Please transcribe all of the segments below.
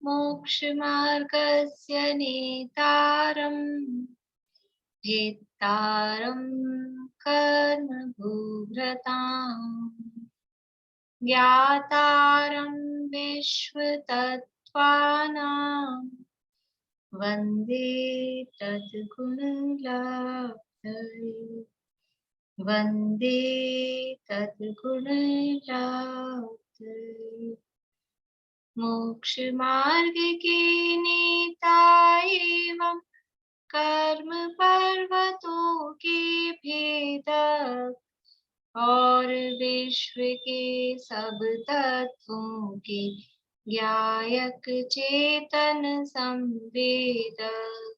मोक्षमार्गस्य नेतारम् भेत्तारं कर्मभूभृताम् ज्ञातारं विश्वतत्त्वानां वन्दे तद्गुणलब्धये वन्दे तद्गुणलब्धये मोक्षमार्ग के नेता एवं कर्म पर्वतों के भेदक और विश्व के सब तत्वों के ज्ञायक चेतन संवेदक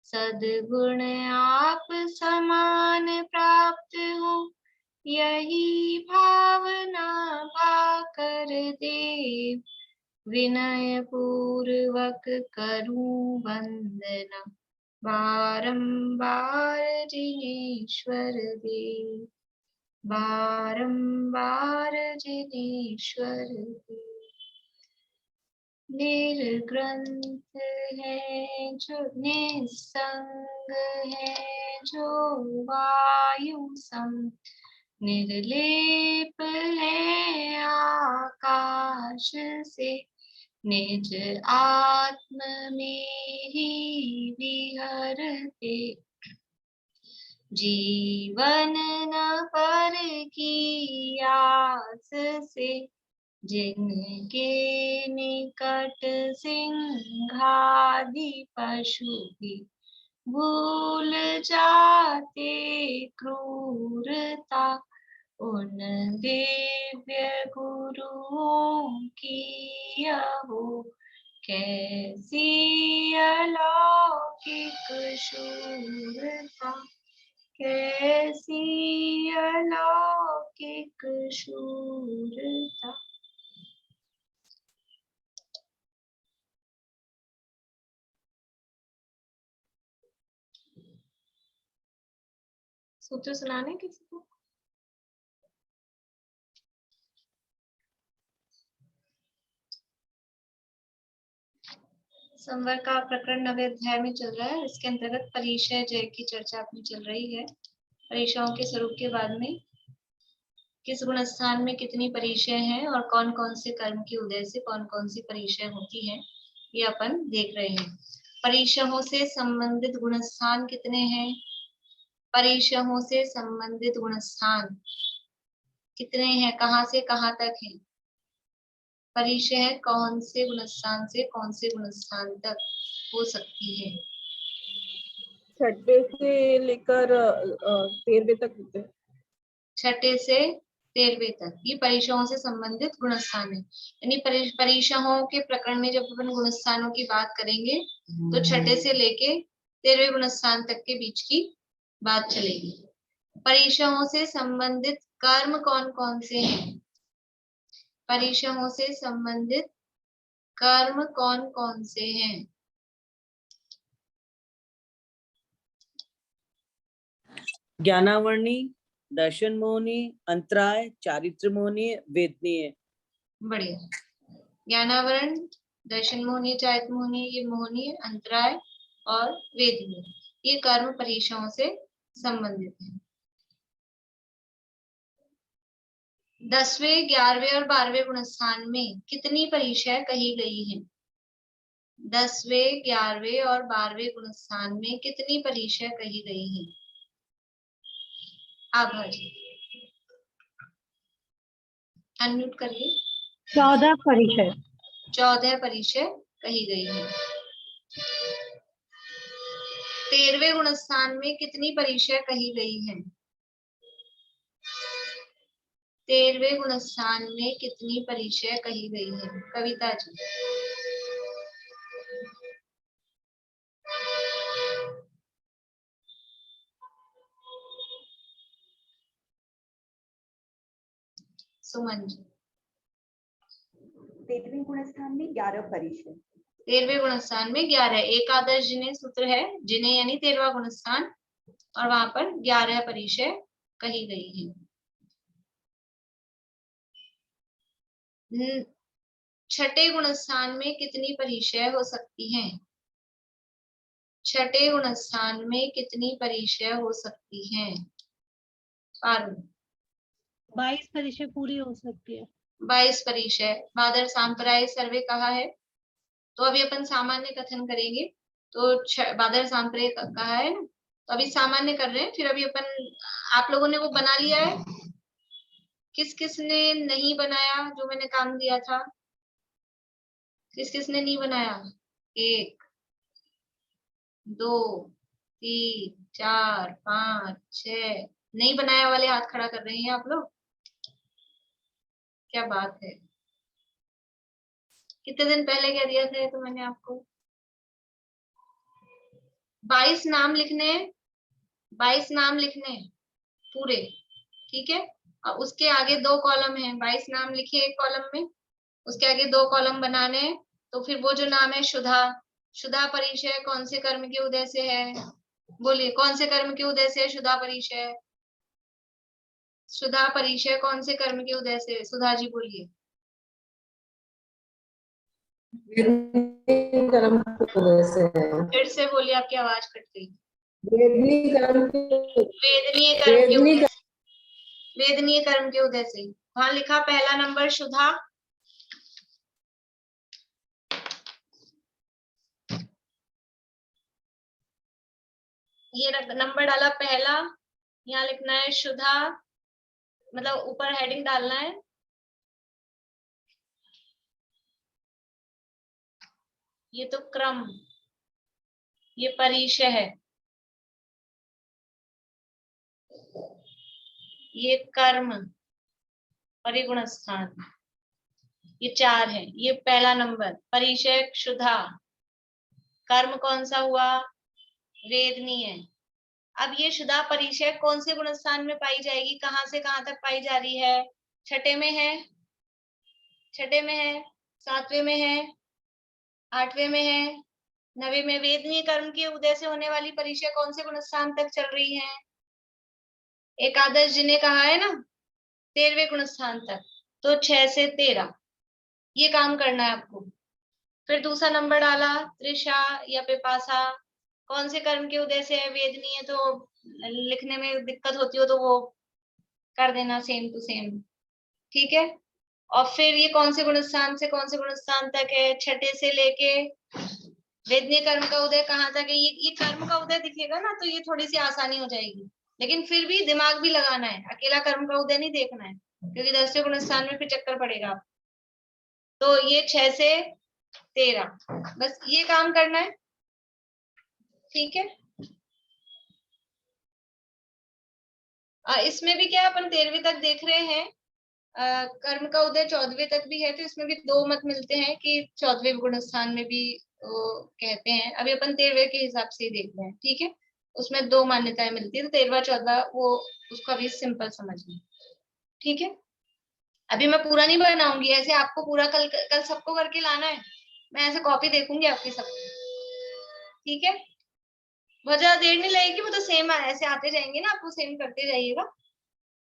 सद्गुण आप समान प्राप्त हो यही भावना पाकर देव विनय पूर्वक करूं वंदना बारंबार जिनेश्वर देव बारंबार जिनेश्वर देव निर्ग्रंथ है जो निस्संग है जो वायु सम निर्लेप है आकाश से निज आत्म में ही विहरते जीवन न पर की आस से जिनके निकट सिंहादि पशु भी भूल जाते क्रूरता उन दिव्य गुरुओं की हो कैसी अलौकिक शूरता कैसी अलौकिक शूरता। सूत्र सुनाने किसी को? संवर का प्रकरण 9वें अध्याय में चल रहा है। इसके अंतर्गत परिचय जय की चर्चा अपनी चल रही है। परिचयों के स्वरूप के बाद में किस गुण स्थान में कितनी परिचय है और कौन कौन से कर्म के उदय से कौन कौन सी परिचय होती है, ये अपन देख रहे हैं। परिचयों से संबंधित गुण स्थान कितने हैं? परिचयों से संबंधित गुण स्थान कितने हैं? कहाँ से कहाँ तक है? परिचय है कौन से गुणस्थान से कौन से गुणस्थान तक हो सकती है? छठे से लेकर 13वें तक होते हैं। छठे से 13वें तक ये परिचयों से संबंधित गुणस्थान है। यानी परिचयों के प्रकरण में जब अपन गुणस्थानों की बात करेंगे तो छठे से लेके 13वें गुणस्थान तक के बीच की बात चलेगी। परिचयों से संबंधित कर्म कौन कौन से हैं? परिचयों से संबंधित कर्म कौन कौन से हैं? ज्ञानावरणी, दर्शन मोहनी, अंतराय, चारित्र मोहनी, वेदनीय। बढ़िया। ज्ञानावरण, दर्शन मोहनी, चारित्र मोहनी, ये मोहनी, अंतराय और वेदनीय, ये कर्म परिचयों से संबंधित है। 10वें, 11वें और 12वें गुणस्थान में कितनी परिचय कही गई है? 10वें, 11वें और 12वें गुणस्थान में कितनी परिचय कही गई है? आभा जी अनम्यूट करिए। 14 परिचय। 14 परिचय कही गई है। 13वें गुणस्थान में कितनी परिचय कही गई है? 13वें गुणस्थान में कितनी परिचय कही गई है? कविता जी। सुमन जी। 13वें गुणस्थान में 11 परिचय। 13वें गुणस्थान में 11। एकादश जिन्हें सूत्र है, जिन्हें यानी 13वां गुणस्थान, और वहां पर 11 परिचय कही गई है। छठे गुणस्थान में कितनी परिचय हो सकती हैं? छठे गुणस्थान में कितनी परिचय हो सकती हैं? पारुल 22 परिचय पूरी हो सकती है। 22 परिचय। बादर सांप्राय सर्वे कहा है, तो अभी अपन सामान्य कथन करेंगे। तो बादर सांप्राय कहा है ना, तो अभी सामान्य कर रहे हैं, फिर अभी अपन, आप लोगों ने वो बना लिया है? किस किस ने नहीं बनाया जो मैंने काम दिया था? किस किस ने नहीं बनाया? 1 2 3 4 5 6 नहीं बनाया वाले हाथ खड़ा कर रहे हैं आप लोग। क्या बात है, कितने दिन पहले क्या दिया था तो मैंने आपको? 22 नाम लिखने, 22 नाम लिखने पूरे, ठीक है। और उसके आगे 2 कॉलम है, 22 नाम लिखिए एक कॉलम में, उसके आगे 2 कॉलम बनाने। तो फिर वो जो नाम है शुदा, शुदा परिचय कौन से कर्म के उदय से है? बोलिए, कौन से कर्म के उदय से है शुदा परिचय? शुदा परिचय कौन से कर्म के उदय से? सुधा जी बोलिए। वेदनी कर्म की वजह से है। फिर से बोलिए, आपकी आवाज कट गई। वेदनी कर्म की, वेदनीय कर्म के वेदनी उदय, वेदनीय कर्म के उदय से। वहां लिखा पहला नंबर शुदा, ये नंबर डाला पहला, यहाँ लिखना है शुदा, मतलब ऊपर हेडिंग डालना है। ये तो क्रम, ये परिचय है, ये कर्म, परिगुण स्थान, ये 4 है। ये पहला नंबर परिचय शुदा, कर्म कौन सा हुआ? वेदनीय। अब ये शुदा परिचय कौन से गुण स्थान में पाई जाएगी? कहां से कहां तक पाई जा रही है? छठे में है, छठे में है, 7वें में है, 8वें में है, 9वें में। वेदनीय कर्म के उदय से होने वाली परिचय कौन से गुण स्थान तक चल रही है? एकादश जी ने कहा है ना 13वें गुण स्थान तक, तो 6 से 13 ये काम करना है आपको। फिर दूसरा नंबर डाला तृषा या पिपासा, कौन से कर्म के उदय से है? वेदनीय। तो लिखने में दिक्कत होती हो तो वो कर देना सेम टू सेम, ठीक है। और फिर ये कौन से गुणस्थान से कौन से गुणस्थान तक है? छठे से लेके वेदनीय कर्म का उदय कहाँ तक है? ये कर्म का उदय दिखेगा ना तो ये थोड़ी सी आसानी हो जाएगी, लेकिन फिर भी दिमाग भी लगाना है, अकेला कर्म का उदय नहीं देखना है, क्योंकि 10वें गुणस्थान में फिर चक्कर पड़ेगा। तो ये 6 से 13, बस ये काम करना है, ठीक है। इसमें भी क्या अपन 13वीं तक देख रहे हैं, कर्म का उदय 14वें तक भी है, तो इसमें भी 2 मत मिलते हैं कि 14वें गुण स्थान में भी वो कहते हैं। अभी अपन 13वें के हिसाब से ही देख रहे हैं, ठीक है। उसमें 2 मान्यताएं मिलती है, तो 13वां 14वां वो उसको अभी सिंपल समझना, ठीक है। अभी मैं पूरा नहीं बनाऊंगी, ऐसे आपको पूरा कल कल सबको करके लाना है, मैं ऐसे कॉपी देखूंगी आपकी सबकी, ठीक है। बहुत ज्यादा देर नहीं लगेगी, वो तो सेम ऐसे आते जाएंगे ना, आपको सेम करते जाइएगा,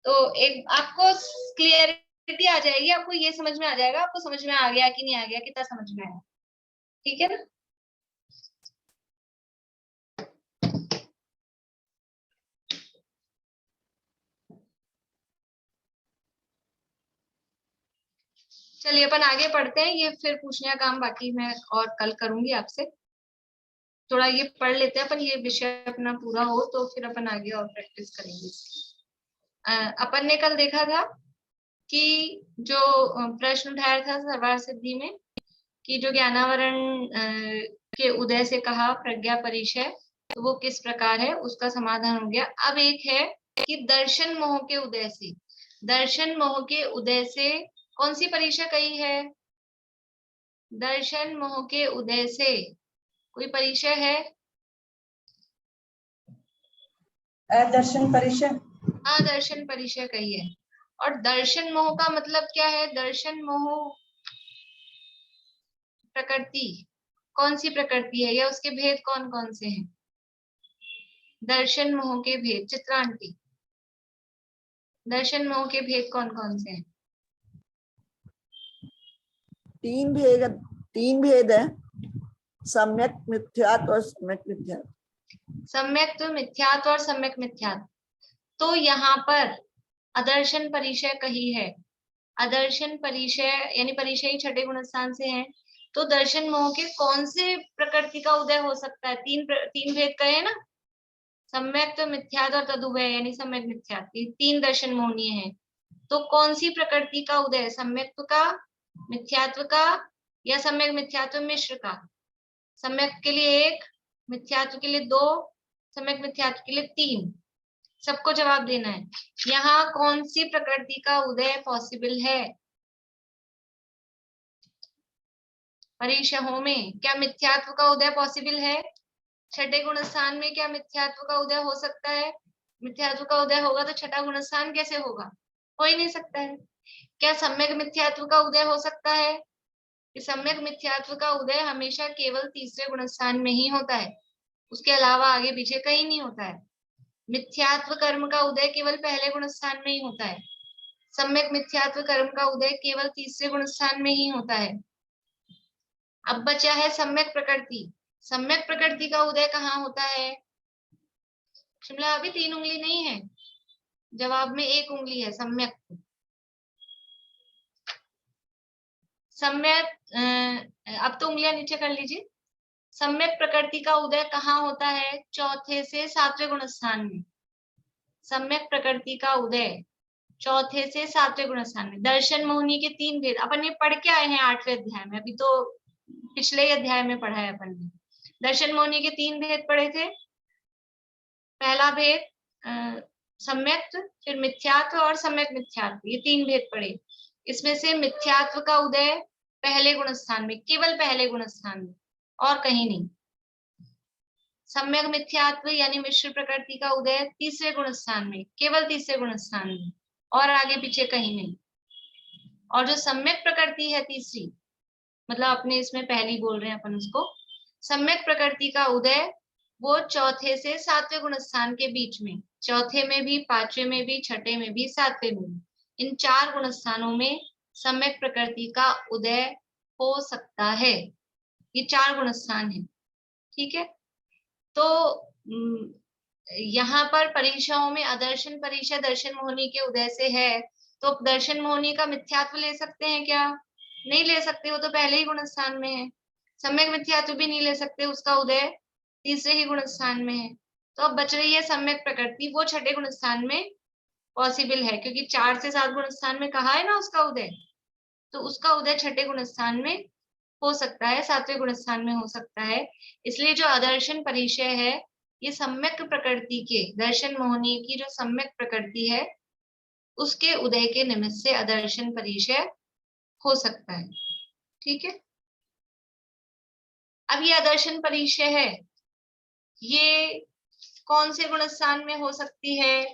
तो एक आपको क्लियरिटी आ जाएगी, आपको ये समझ में आ जाएगा, आपको समझ में आ गया कि नहीं आ गया, कितना समझ में आया, ठीक है ना। चलिए अपन आगे पढ़ते हैं, ये फिर पूछने का काम बाकी मैं और कल करूंगी आपसे। थोड़ा ये पढ़ लेते हैं अपन, ये विषय अपना पूरा हो तो फिर अपन आगे और प्रैक्टिस करेंगे। अपन ने कल देखा था कि जो प्रश्न उठाया था सर्वार सिद्धि में, कि जो ज्ञानावरण के उदय से कहा प्रज्ञा परिचय, तो वो किस प्रकार है, उसका समाधान हो गया। अब एक है कि दर्शन मोह के उदय से, दर्शन मोह के उदय से कौन सी परिचय कही है? दर्शन मोह के उदय से कोई परिचय है? दर्शन परिचय। हाँ, दर्शन परिचय कही है। और दर्शन मोह का मतलब क्या है? दर्शन मोह प्रकृति, कौन सी प्रकृति है या उसके भेद कौन कौन से हैं? दर्शन मोह के भेद, चित्रांटी, दर्शन मोह के भेद कौन कौन से हैं? तीन भेद है, सम्यक मिथ्यात्व और सम्यक मिथ्यात्व। सम्यक मिथ्यात्व और सम्यक मिथ्यात्व। तो यहाँ पर अदर्शन परिचय कही है। अदर्शन परिचय यानी परिचय ही छठे गुणस्थान से है। तो दर्शन मोह के कौन से प्रकृति का उदय हो सकता है? तीन भेद कहे ना, सम्यक मिथ्यात्व और तदुभय यानी सम्यक मिथ्यात्व, तीन दर्शन मोहनीय है। तो कौन सी प्रकृति का उदय? सम्यक्त्व का, मिथ्यात्व का, या सम्यक मिथ्यात्व मिश्र का? सम्यक के लिए 1, मिथ्यात्व के लिए 2, सम्यक मिथ्यात्व के लिए 3। सबको जवाब देना है। यहाँ कौन सी प्रकृति का उदय पॉसिबल है? परीक्षाओं में क्या मिथ्यात्व का उदय पॉसिबल है? छठे गुणस्थान में क्या मिथ्यात्व का उदय हो सकता है? मिथ्यात्व का उदय होगा तो छठा गुणस्थान कैसे होगा? हो ही नहीं सकता है। क्या सम्यक मिथ्यात्व का उदय हो सकता है? कि सम्यक मिथ्यात्व का उदय हमेशा केवल तीसरे गुणस्थान में ही होता है, उसके अलावा आगे पीछे कहीं नहीं होता है। मिथ्यात्व कर्म का उदय केवल पहले गुणस्थान में ही होता है। सम्यक मिथ्यात्व कर्म का उदय केवल तीसरे गुणस्थान में ही होता है। अब बचा है सम्यक प्रकृति। सम्यक प्रकृति का उदय कहाँ होता है? शिमला अभी 3 उंगली नहीं है, जवाब में 1 उंगली है। सम्यक अब तो उंगलियां नीचे कर लीजिए। सम्यक प्रकृति का उदय कहाँ होता है? चौथे से सातवें गुणस्थान में। सम्यक प्रकृति का उदय चौथे से सातवें गुणस्थान में। दर्शन मोहिनी के 3 भेद अपन ये पढ़ के आए हैं 8वें अध्याय में, अभी तो पिछले ही अध्याय में पढ़ा है अपन ने। दर्शन मोहिनी के 3 भेद पढ़े थे। पहला भेद सम्यक, फिर मिथ्यात्व और सम्यक मिथ्यात्व, ये 3 भेद पढ़े। इसमें से मिथ्यात्व का उदय पहले गुणस्थान में, केवल पहले गुणस्थान में, और कहीं नहीं। सम्यक मिथ्यात्व यानी मिश्र प्रकृति का उदय तीसरे गुणस्थान में, केवल तीसरे गुणस्थान में, और आगे पीछे कहीं नहीं। और जो सम्यक प्रकृति है तीसरी, मतलब अपने इसमें पहली बोल रहे हैं अपन उसको, सम्यक प्रकृति का उदय वो चौथे से सातवें गुणस्थान के बीच में, चौथे में भी, पांचवें में भी, छठे में भी, सातवें में भी, इन 4 गुणस्थानों में सम्यक प्रकृति का उदय हो सकता है। ये 4 गुणस्थान है, ठीक है। तो यहाँ पर परीक्षाओं में अदर्शन परिचय दर्शन मोहिनी के उदय से है, तो दर्शन मोहिनी का मिथ्यात्व ले सकते हैं क्या? नहीं ले सकते, वो तो पहले ही गुणस्थान में है। सम्यक मिथ्यात्व भी नहीं ले सकते, उसका उदय तीसरे ही गुणस्थान में है। तो अब बच रही है सम्यक प्रकृति, वो छठे गुणस्थान में पॉसिबल है, क्योंकि 4 से 7 गुणस्थान में कहा है ना उसका उदय, तो उसका उदय छठे गुणस्थान में हो सकता है, 7वें गुणस्थान में हो सकता है। इसलिए जो अदर्शन परिचय है, ये सम्यक प्रकृति के, दर्शन मोहिनी की जो सम्यक प्रकृति है उसके उदय के निमित्त से अदर्शन परिचय हो सकता है, ठीक है। अब ये अदर्शन परिचय है, ये कौन से गुणस्थान में हो सकती है?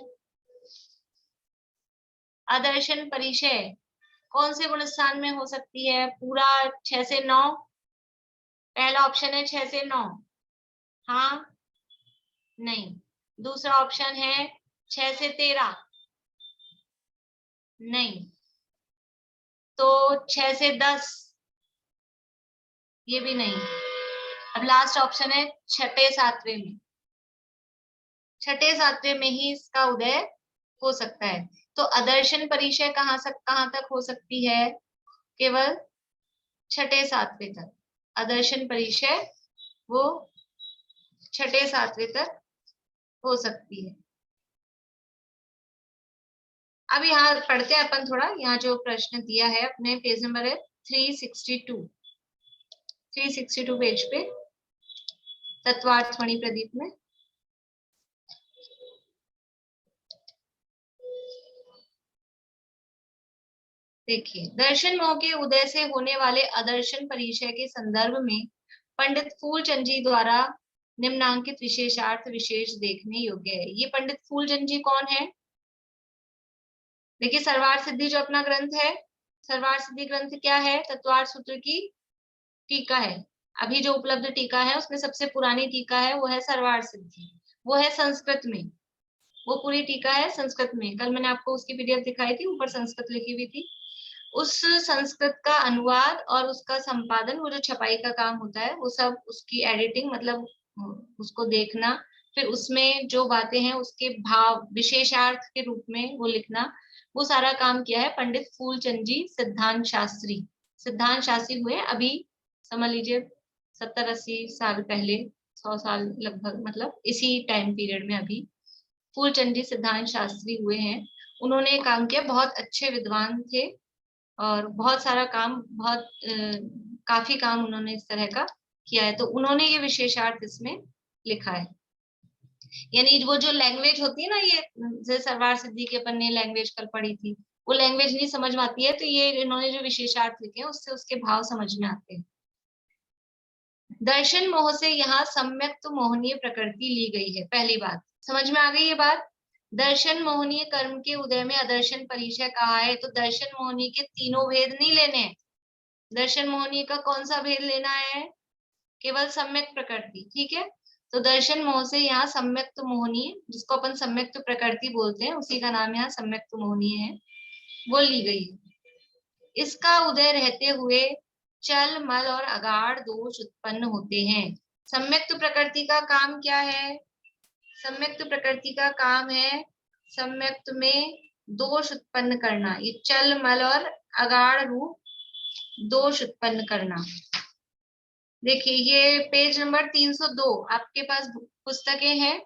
अदर्शन परिचय कौन से गुणस्थान में हो सकती है? पूरा 6 से 9, पहला ऑप्शन है 6 से 9, हाँ नहीं। दूसरा ऑप्शन है 6 से 13, नहीं। तो 6 से 10, ये भी नहीं। अब लास्ट ऑप्शन है छठे सातवें में, छठे सातवें में ही इसका उदय हो सकता है। तो अदर्शन परिचय कहाँ तक हो सकती है? केवल छठे सातवें तक। अदर्शन परिचय वो छठे सातवें तक हो सकती है। अब यहाँ पढ़ते हैं अपन थोड़ा, यहाँ जो प्रश्न दिया है अपने पेज नंबर है 362 पेज पे, तत्वार्थ मणि प्रदीप में। देखिए, दर्शन मोह के उदय से होने वाले अदर्शन परिचय के संदर्भ में पंडित फूलचंद जी द्वारा निम्नांकित विशेषार्थ विशेष देखने योग्य है। ये पंडित फूलचंद जी कौन है? देखिए, सर्वार्थ सिद्धि जो अपना ग्रंथ है, सर्वार्थ सिद्धि ग्रंथ क्या है? तत्वार्थ सूत्र की टीका है। अभी जो उपलब्ध टीका है उसमें सबसे पुरानी टीका है वो है सर्वार्थ सिद्धि, वो है संस्कृत में, वो पूरी टीका है संस्कृत में। कल मैंने आपको उसकी पीडीएफ दिखाई थी, ऊपर संस्कृत लिखी हुई थी। उस संस्कृत का अनुवाद और उसका संपादन, वो जो छपाई का काम होता है वो सब, उसकी एडिटिंग मतलब उसको देखना, फिर उसमें जो बातें हैं उसके भाव विशेषार्थ के रूप में वो लिखना, वो सारा काम किया है पंडित फूलचंद जी सिद्धांत शास्त्री। सिद्धांत शास्त्री हुए अभी समझ लीजिए 70-80 साल पहले, 100 साल लगभग, मतलब इसी टाइम पीरियड में अभी फूलचंद जी सिद्धांत शास्त्री हुए हैं। उन्होंने काम किया, बहुत अच्छे विद्वान थे और बहुत सारा काम, बहुत काफी काम उन्होंने इस तरह का किया है। तो उन्होंने ये विशेषार्थ इसमें लिखा है। यानी वो जो लैंग्वेज होती है ना, ये जैसे सरवार सिद्दीकी के अपन ने लैंग्वेज कल पढ़ी थी, वो लैंग्वेज नहीं समझ में आती है, तो ये इन्होंने जो विशेषार्थ लिखे हैं उससे उसके भाव समझ में आते हैं। दर्शन मोह से यहाँ सम्यक तो मोहनीय प्रकृति ली गई है। पहली बात समझ में आ गई ये बात। दर्शन मोहनीय कर्म के उदय में अदर्शन परिचय कहा है, तो दर्शन मोहनीय के तीनों भेद नहीं लेने हैं। दर्शन मोहनीय का कौन सा भेद लेना है? केवल सम्यक प्रकृति, ठीक है। तो दर्शन मोह से यहाँ सम्यक्त मोहनीय, जिसको अपन सम्यक्त प्रकृति बोलते हैं, उसी का नाम यहाँ सम्यक्त मोहनीय है, वो ली गई है। इसका उदय रहते हुए चल मल और अगाढ़ दोष उत्पन्न होते हैं। सम्यक्त प्रकृति का काम क्या है? सम्यक्त प्रकृति का काम है सम्यक्त में दोष उत्पन्न करना, ये चल मल और अगाढ़ रूप दोष उत्पन्न करना। देखिए ये पेज नंबर 302 आपके पास पुस्तकें हैं।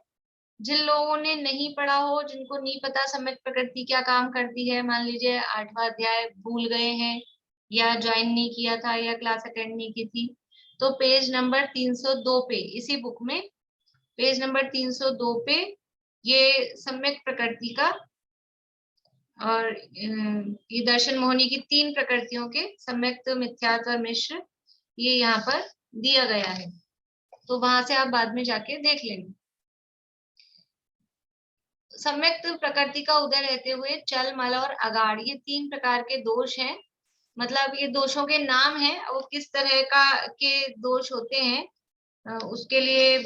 जिन लोगों ने नहीं पढ़ा हो, जिनको नहीं पता सम्यक प्रकृति क्या काम करती है, मान लीजिए 8वां अध्याय भूल गए हैं या ज्वाइन नहीं किया था या क्लास अटेंड नहीं की थी, तो पेज नंबर 302 पे, इसी बुक में पेज नंबर 302 पे ये सम्यक प्रकृति का और ये दर्शन मोहनी की 3 प्रकृतियों के सम्यक्त, मिथ्यात्व और मिश्र, ये यहाँ पर दिया गया है। तो वहां से आप बाद में जाके देख लेंगे। सम्यक्त प्रकृति का उदय रहते हुए चल मल और अगाढ़, ये 3 प्रकार के दोष हैं। मतलब ये दोषों के नाम हैं, वो किस तरह का के दोष होते हैं उसके लिए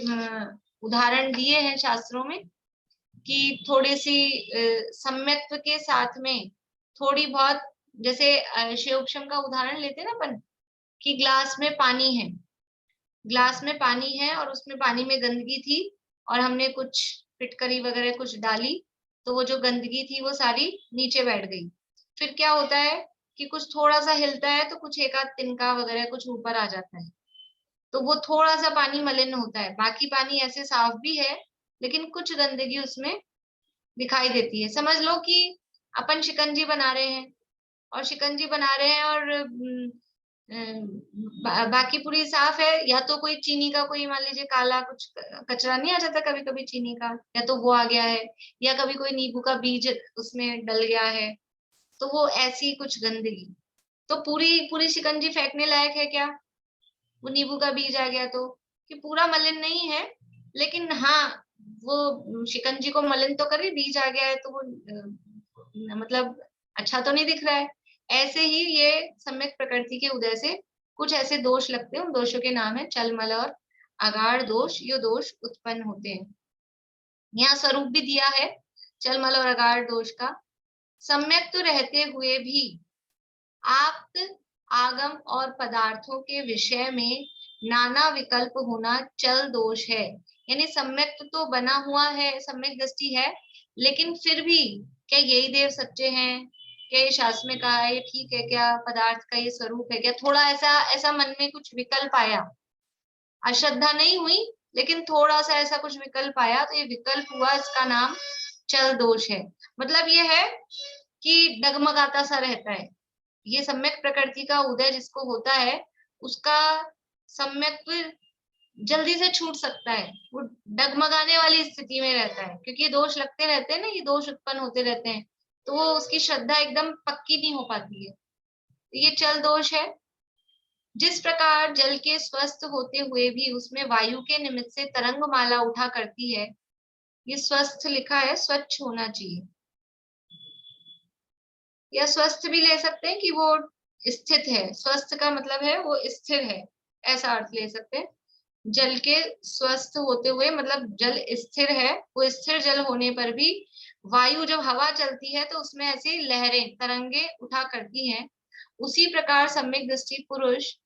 उदाहरण दिए हैं शास्त्रों में, कि थोड़ी सी सम्यक्त्व के साथ में थोड़ी बहुत, जैसे शिवोपशम का उदाहरण लेते हैं ना अपन, कि ग्लास में पानी है, ग्लास में पानी है और उसमें पानी में गंदगी थी और हमने कुछ फिटकरी वगैरह कुछ डाली, तो वो जो गंदगी थी वो सारी नीचे बैठ गई। फिर क्या होता है कि कुछ थोड़ा सा हिलता है तो कुछ एक आध तिनका वगैरह कुछ ऊपर आ जाता है, तो वो थोड़ा सा पानी मलिन होता है। बाकी पानी ऐसे साफ भी है, लेकिन कुछ गंदगी उसमें दिखाई देती है। समझ लो कि अपन शिकंजी बना रहे हैं और शिकंजी बना रहे हैं और बाकी पूरी साफ है, या तो कोई चीनी का कोई मान लीजिए काला कुछ कचरा नहीं आ जाता कभी कभी चीनी का, या तो वो आ गया है, या कभी कोई नींबू का बीज उसमें डल गया है, तो वो ऐसी कुछ गंदगी, तो पूरी पूरी शिकंजी फेंकने लायक है क्या? वो नींबू का बीज आ गया तो, कि पूरा मलिन नहीं है, लेकिन हाँ वो शिकंजी को मलिन तो करे, बीज आ गया है तो वो मतलब अच्छा तो नहीं दिख रहा है। ऐसे ही ये सम्यक प्रकृति के उदय से कुछ ऐसे दोष लगते हैं, उन दोषों के नाम है चलमल और अगाढ़ दोष, ये दोष उत्पन्न होते हैं। यहाँ स्वरूप भी दिया है चलमल और अगाढ़ दोष का। सम्यक तो रहते हुए भी आप्त आगम और पदार्थों के विषय में नाना विकल्प होना चल दोष है। यानी सम्यक तो बना हुआ है, सम्यक दृष्टि है, लेकिन फिर भी क्या यही देव सच्चे हैं, क्या ये शास्त्र में कहा है ये ठीक है क्या, पदार्थ का ये स्वरूप है क्या, थोड़ा ऐसा ऐसा मन में कुछ विकल्प आया, अश्रद्धा नहीं हुई लेकिन थोड़ा सा ऐसा कुछ विकल्प आया, तो ये विकल्प हुआ, इसका नाम चल दोष है। मतलब ये है कि डगमगाता सा रहता है। ये सम्यक प्रकृति का उदय जिसको होता है उसका सम्यक जल्दी से छूट सकता है, वो डगमगाने वाली स्थिति में रहता है, क्योंकि ये दोष लगते रहते हैं ना, ये दोष उत्पन्न होते रहते हैं, तो वो उसकी श्रद्धा एकदम पक्की नहीं हो पाती है, ये चल दोष है। जिस प्रकार जल के स्वस्थ होते हुए भी उसमें वायु के निमित्त से तरंग माला उठा करती है, ये स्वस्थ लिखा है, स्वच्छ होना चाहिए, या स्वस्थ भी ले सकते हैं कि वो स्थित है, स्वस्थ का मतलब है वो स्थिर है, ऐसा अर्थ ले सकते हैं। जल के स्वस्थ होते हुए मतलब जल स्थिर है, वो स्थिर जल होने पर भी वायु जब हवा चलती है तो उसमें ऐसी लहरें तरंगे उठा करती हैं, उसी प्रकार सम्यक दृष्टि पुरुष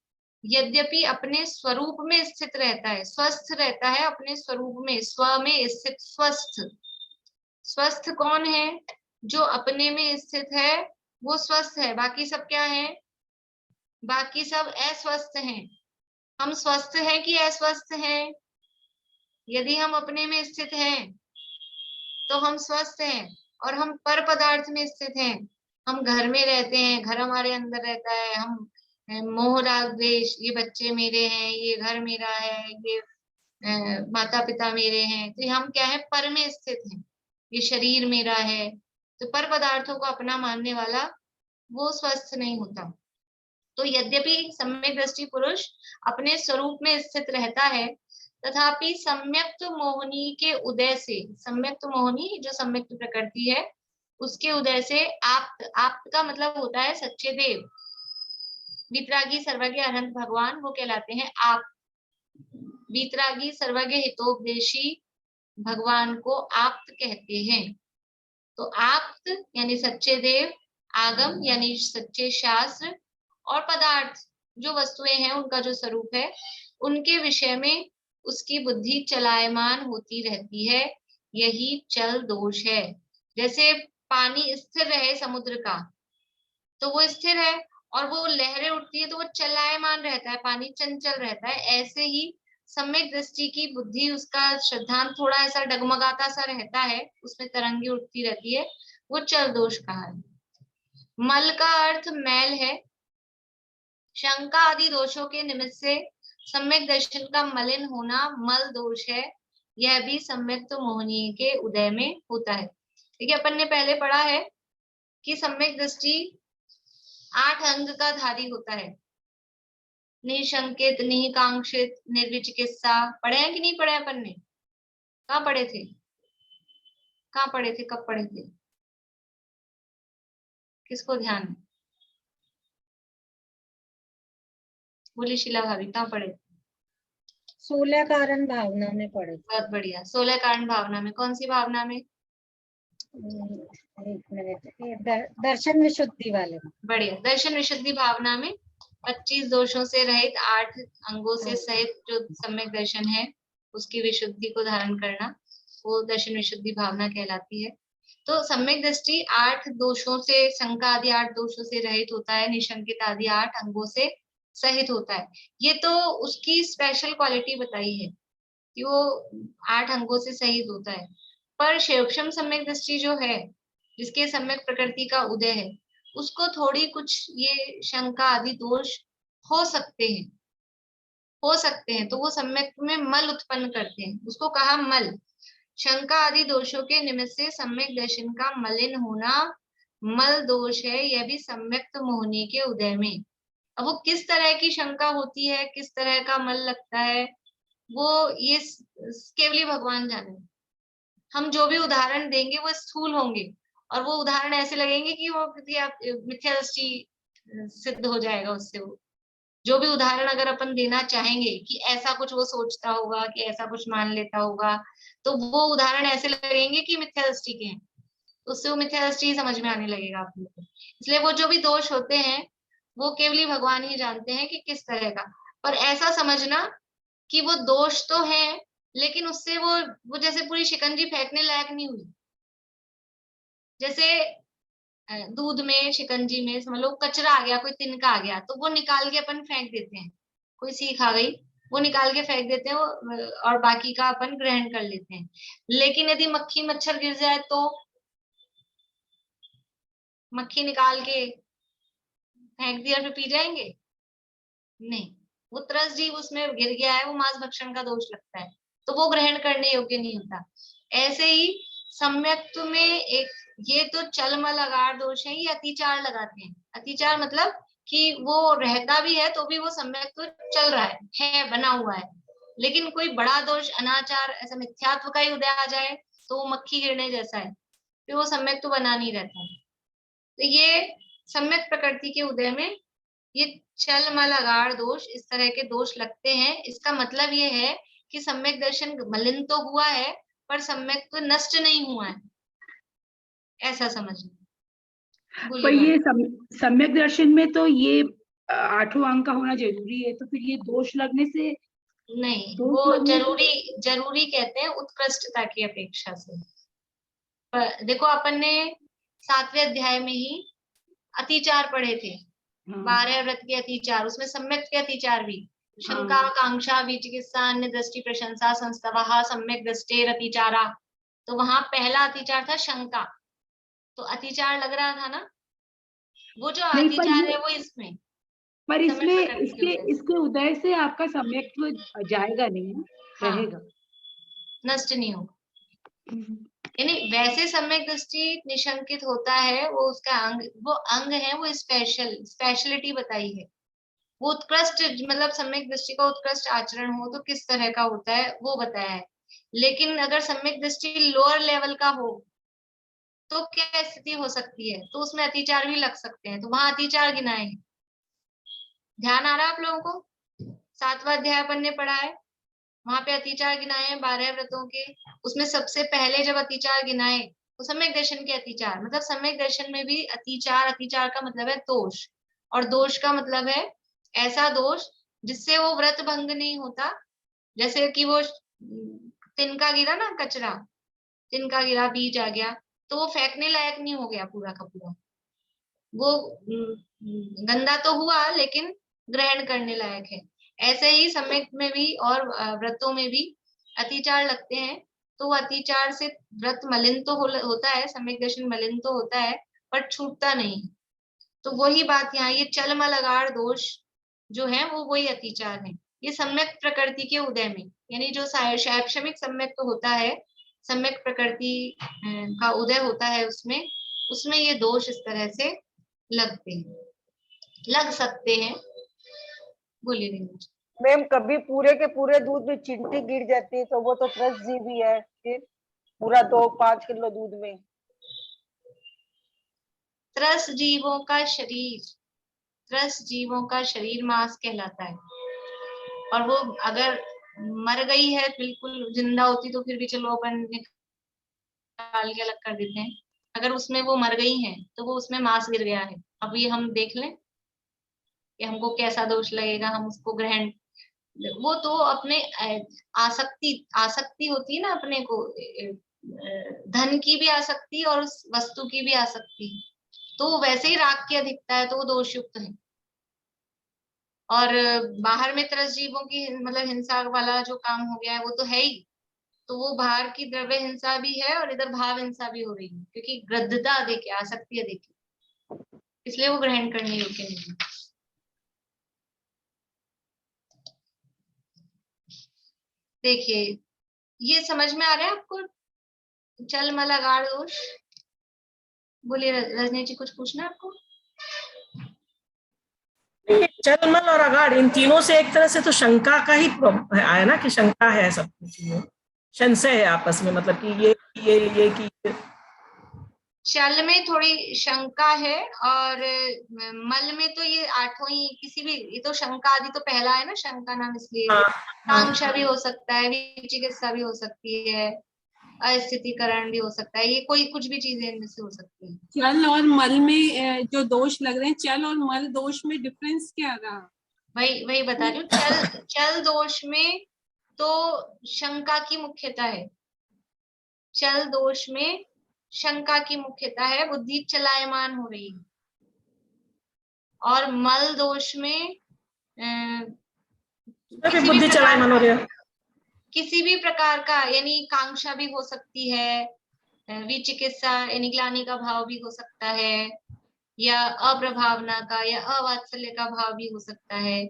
यद्यपि अपने स्वरूप में स्थित रहता है, स्वस्थ रहता है अपने स्वरूप में, स्व में स्थित, स्वस्थ। स्वस्थ कौन है? जो अपने में स्थित है वो स्वस्थ है। बाकी सब क्या है? बाकी सब अस्वस्थ हैं। हम स्वस्थ हैं कि अस्वस्थ हैं? यदि हम अपने में स्थित हैं तो हम स्वस्थ हैं, और हम पर पदार्थ में स्थित हैं। हम घर में रहते हैं, घर हमारे अंदर रहता है, हम मोह राग द्वेष, ये बच्चे मेरे हैं, ये घर मेरा है, ये माता पिता मेरे हैं, तो हम क्या है? पर में स्थित हैं। ये शरीर मेरा है। तो पर पदार्थों को अपना मानने वाला वो स्वस्थ नहीं होता। तो यद्यपि सम्यक दृष्टि पुरुष अपने स्वरूप में स्थित रहता है, तथापि सम्यक्त मोहिनी के उदय से, सम्यक्त मोहिनी जो सम्यक्त प्रकृति है उसके उदय से आप्त, आप्त का मतलब होता है सच्चे देव, वीतरागी सर्वज्ञ अनंत भगवान, वो कहलाते हैं आप। वीतरागी सर्वज्ञ हितोपदेशी भगवान को आप्त कहते हैं। तो आप्त यानी सच्चे देव, आगम यानी सच्चे शास्त्र, और पदार्थ जो वस्तुएं हैं उनका जो स्वरूप है, उनके विषय में उसकी बुद्धि चलायमान होती रहती है। यही चल दोष है। जैसे पानी स्थिर रहे समुद्र का तो वो स्थिर है, और वो लहरें उठती है तो वो चलायमान रहता है, पानी चंचल रहता है। ऐसे ही सम्यक दृष्टि की बुद्धि, उसका श्रद्धांत थोड़ा ऐसा डगमगाता सा रहता है, उसमें तरंगी उठती रहती है, वो चल दोष कहा है। मल का अर्थ मैल है। शंका आदि दोषों के निमित्त से सम्यक दर्शन का मलिन होना मल दोष है। यह भी सम्यक मोहनीय के उदय में होता है। देखिए, अपन ने पहले पढ़ा है कि सम्यक दृष्टि 8 अंग का धारी होता है। निशंकित, निकांक्षित, निर्विचिकित्सा। पढ़े हैं कि नहीं पढ़े? अपन ने कहाँ पढ़े थे? कहाँ पढ़े थे? कब पढ़े थे? किसको ध्यान है? बोली शीला भाभी, कहाँ पढ़े? 16 कारण भावना में पढ़े। बहुत बढ़िया। 16 कारण भावना में। कौन सी भावना में? एक मिनट, दर्शन विशुद्धि वाले में। बढ़िया। दर्शन विशुद्धि भावना में 25 दोषों से रहित, 8 अंगों से सहित जो सम्यक दर्शन है उसकी विशुद्धि को धारण करना, वो दर्शन विशुद्धि भावना कहलाती है। तो सम्यक दृष्टि 8 दोषों से, शंका आदि 8 दोषों से रहित होता है, निशंकित आदि 8 अंगों से सहित होता है। ये तो उसकी स्पेशल क्वालिटी बताई है कि वो 8 अंगों से सहित होता है। पर सूक्ष्म सम्यक दृष्टि जो है, जिसके सम्यक प्रकृति का उदय है, उसको थोड़ी कुछ ये शंका आदि दोष हो सकते हैं, हो सकते हैं। तो वो सम्यक में मल उत्पन्न करते हैं, उसको कहा मल। शंका आदि दोषों के निमित्त से सम्यक दर्शन का मलिन होना मल दोष है। यह भी सम्यक्त मोहनी के उदय में। अब वो किस तरह की शंका होती है, किस तरह का मल लगता है, वो ये केवली भगवान जाने। हम जो भी उदाहरण देंगे वो स्थूल होंगे, और वो उदाहरण ऐसे लगेंगे कि वो मिथ्या दृष्टि सिद्ध हो जाएगा उससे। वो जो भी उदाहरण अगर अपन देना चाहेंगे कि ऐसा कुछ वो सोचता होगा, कि ऐसा कुछ मान लेता होगा, तो वो उदाहरण ऐसे लगेंगे कि मिथ्या दृष्टि के हैं, उससे वो मिथ्या दृष्टि समझ में आने लगेगा आप लोगों को। इसलिए वो जो भी दोष होते हैं वो केवली भगवान ही जानते हैं कि किस तरह का। पर ऐसा समझना कि वो दोष तो है, लेकिन उससे वो जैसे पूरी शिकंजी फेंकने लायक नहीं हुई। जैसे दूध में, शिकंजी में समझ लो कचरा आ गया, कोई तिनका आ गया, तो वो निकाल के अपन फेंक देते हैं। कोई सीख आ गई, वो निकाल के फेंक देते हैं, और बाकी का अपन ग्रहण कर लेते हैं। लेकिन यदि मक्खी मच्छर गिर जाए तो मक्खी निकाल के फेंक दिया, फिर पी जाएंगे? नहीं, वो त्रस जीव उसमें गिर गया है, वो मांस भक्षण का दोष लगता है, तो वो ग्रहण करने योग्य नहीं होता। ऐसे ही सम्यक्त में एक ये तो चलमल अगार दोष है, ये अतिचार लगाते हैं। अतिचार मतलब कि वो रहता भी है तो भी वो सम्यक्त चल रहा है, बना हुआ है। लेकिन कोई बड़ा दोष, अनाचार, ऐसा मिथ्यात्व का ही उदय आ जाए तो वो मक्खी गिरने जैसा है, फिर वो सम्यक्त बना नहीं रहता है। तो ये सम्यक प्रकृति के उदय में ये चलमल अगार दोष, इस तरह के दोष लगते हैं। इसका मतलब ये है कि सम्यक दर्शन मलिन तो हुआ है, पर सम्यक तो नष्ट नहीं हुआ है, ऐसा समझना। पर बोलिए ये मैम। सम्यक दर्शन में तो ये 8वां अंक का होना जरूरी है, तो फिर ये दोष लगने से नहीं, दोष वो लगने से जरूरी जरूरी कहते हैं उत्कृष्टता की अपेक्षा से। पर देखो अपन ने 7वें अध्याय में ही अतिचार पढ़े थे, हाँ 12 व्रत के अतिचार, उसमें सम्यक के अतिचार भी, शंका, हाँ कांक्षा, विचिकित्सा, अन्य दृष्टि, प्रशंसा, संस्तवः, सम्यक दृष्टेर अतिचारा। तो वहां पहला अतिचार था शंका, तो अतिचार लग रहा था ना, वो जो नहीं, अतिचार है वो इसमें पर सम्यक इसमें प्रकृति के इसके उदय से इसके उदय से आपका सम्यक्त्व जाएगा नहीं है, हाँ रहेगा। नष्ट नहीं होगा। यानी वैसे सम्यक दृष्टि निशंकित होता है, वो उसका अंग, वो अंग है, वो स्पेशलिटी बताई है। वो उत्कृष्ट, मतलब सम्यक दृष्टि का उत्कृष्ट आचरण हो तो किस तरह का होता है वो बताया है। लेकिन अगर सम्यक दृष्टि लोअर लेवल का हो तो क्या स्थिति हो सकती है, तो उसमें अतिचार भी लग सकते हैं, तो वहां अतिचार गिनाए हैं। ध्यान आ रहा है आप लोगों को? 7वां अध्याय अपन ने पढ़ा है, वहां पे अतिचार गिनाए हैं 12 व्रतों के। उसमें सबसे पहले जब अतिचार गिनाए तो सम्यक दर्शन के अतिचार, मतलब सम्यक दर्शन में भी अतिचार, अतिचार का मतलब है दोष, और दोष का मतलब है ऐसा दोष जिससे वो व्रत भंग नहीं होता। जैसे कि वो तिनका गिरा ना, कचरा, तिनका गिरा, बीज आ गया, तो वो फेंकने लायक नहीं हो गया पूरा का पूरा, वो गंदा तो हुआ लेकिन ग्रहण करने लायक है। ऐसे ही सम्यक में भी और व्रतों में भी अतिचार लगते हैं, तो अतिचार से व्रत मलिन तो होता है, सम्यक दर्शन मलिन तो होता है, पर छूटता नहीं। तो वही बात यहाँ, ये चल मल अगाड़ दोष जो है वो वही अतिचार है। ये सम्यक प्रकृति के उदय में, यानी जो शैक्षणिक सम्यक तो होता है, सम्यक प्रकृति का उदय होता है, उसमें उसमें ये दोष इस तरह से लगते हैं, लग सकते हैं। बोलिए नीरज। मैम कभी पूरे के पूरे दूध में चींटी गिर जाती है तो वो तो त्रस्त जीवी है, फिर पूरा 2-5 किलो दूध में। त्रस्त जीवों का शरीर, त्रस्त जीवों का शरीर मांस कहलाता है, और वो अगर मर गई है, बिल्कुल जिंदा होती तो फिर भी चलो अपन निकाल के अलग कर देते हैं। अगर उसमें वो मर गई है तो वो उसमें मांस गिर गया है, अब ये हम देख लें कि हमको कैसा दोष लगेगा, हम उसको ग्रहण, वो तो अपने आसक्ति आसक्ति होती है ना अपने को, धन की भी आसक्ति और उस वस्तु की भी आसक्ति, तो वैसे ही राग की अधिकता है तो वो दोषयुक्त है। और बाहर में त्रस्त जीवों की मतलब हिंसा वाला जो काम हो गया है वो तो है ही, तो वो बाहर की द्रव्य हिंसा भी है और इधर भाव हिंसा भी हो रही है, क्योंकि ग्रद्धता अधिक है, आसक्ति अधिक है, इसलिए वो ग्रहण करने योग्य नहीं है। देखिए ये समझ में आ रहा है आपको, चल मल अगाड़ दोष? बोलिए रजनी जी, कुछ पूछना है आपको? चलमल और अगाड़ इन तीनों से एक तरह से तो शंका का ही आया ना, कि शंका है सब कुछ, ये संशय है आपस में, मतलब कि ये कि चल में थोड़ी शंका है, और मल में तो ये आठों ही, किसी भी, ये तो शंका आदि तो पहला है ना, शंका नाम इसलिए। कांक्षा भी हो सकता है, विचिकित्सा भी हो सकती है, अस्थितिकरण भी हो सकता है, ये कोई कुछ भी चीजें इनमें से हो सकती है। चल और मल में जो दोष लग रहे हैं, चल और मल दोष में डिफरेंस क्या रहा? वही वही बता रही हूँ, चल दोष में तो शंका की मुख्यता है, चल दोष में शंका की मुख्यता है, बुद्धि चलायमान हो रही है। और मल दोष में बुद्धि चलायमान हो रही है, किसी भी प्रकार का, यानी कांक्षा भी हो सकती है, विचिकित्सा यानी ग्लानि का भाव भी हो सकता है, या अप्रभावना का या अवात्सल्य का भाव भी हो सकता है,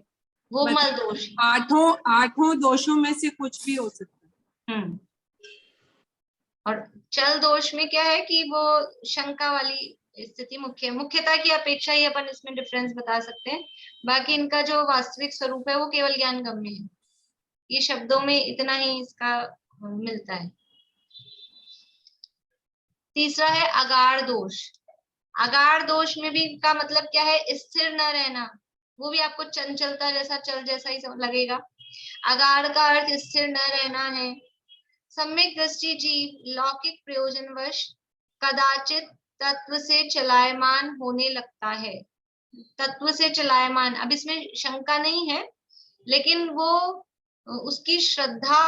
वो मल दोष। आठों दोषों में से कुछ भी हो सकता है। और चल दोष में क्या है कि वो शंका वाली स्थिति मुख्यता की अपेक्षा ही अपन इसमें डिफरेंस बता सकते हैं, बाकी इनका जो वास्तविक स्वरूप है वो केवल ज्ञान गम्य है, ये शब्दों में इतना ही इसका मिलता है। तीसरा है अगाड़ दोष। अगाड़ दोष में भी का मतलब क्या है, स्थिर न रहना, वो भी आपको चंचलता जैसा, चल जैसा ही लगेगा। अगाड़ का अर्थ स्थिर न रहना है। सम्यक दृष्टि जीव लौकिक प्रयोजनवश कदाचित तत्व से चलायमान होने लगता है। तत्व से चलायमान, अब इसमें शंका नहीं है, लेकिन वो उसकी श्रद्धा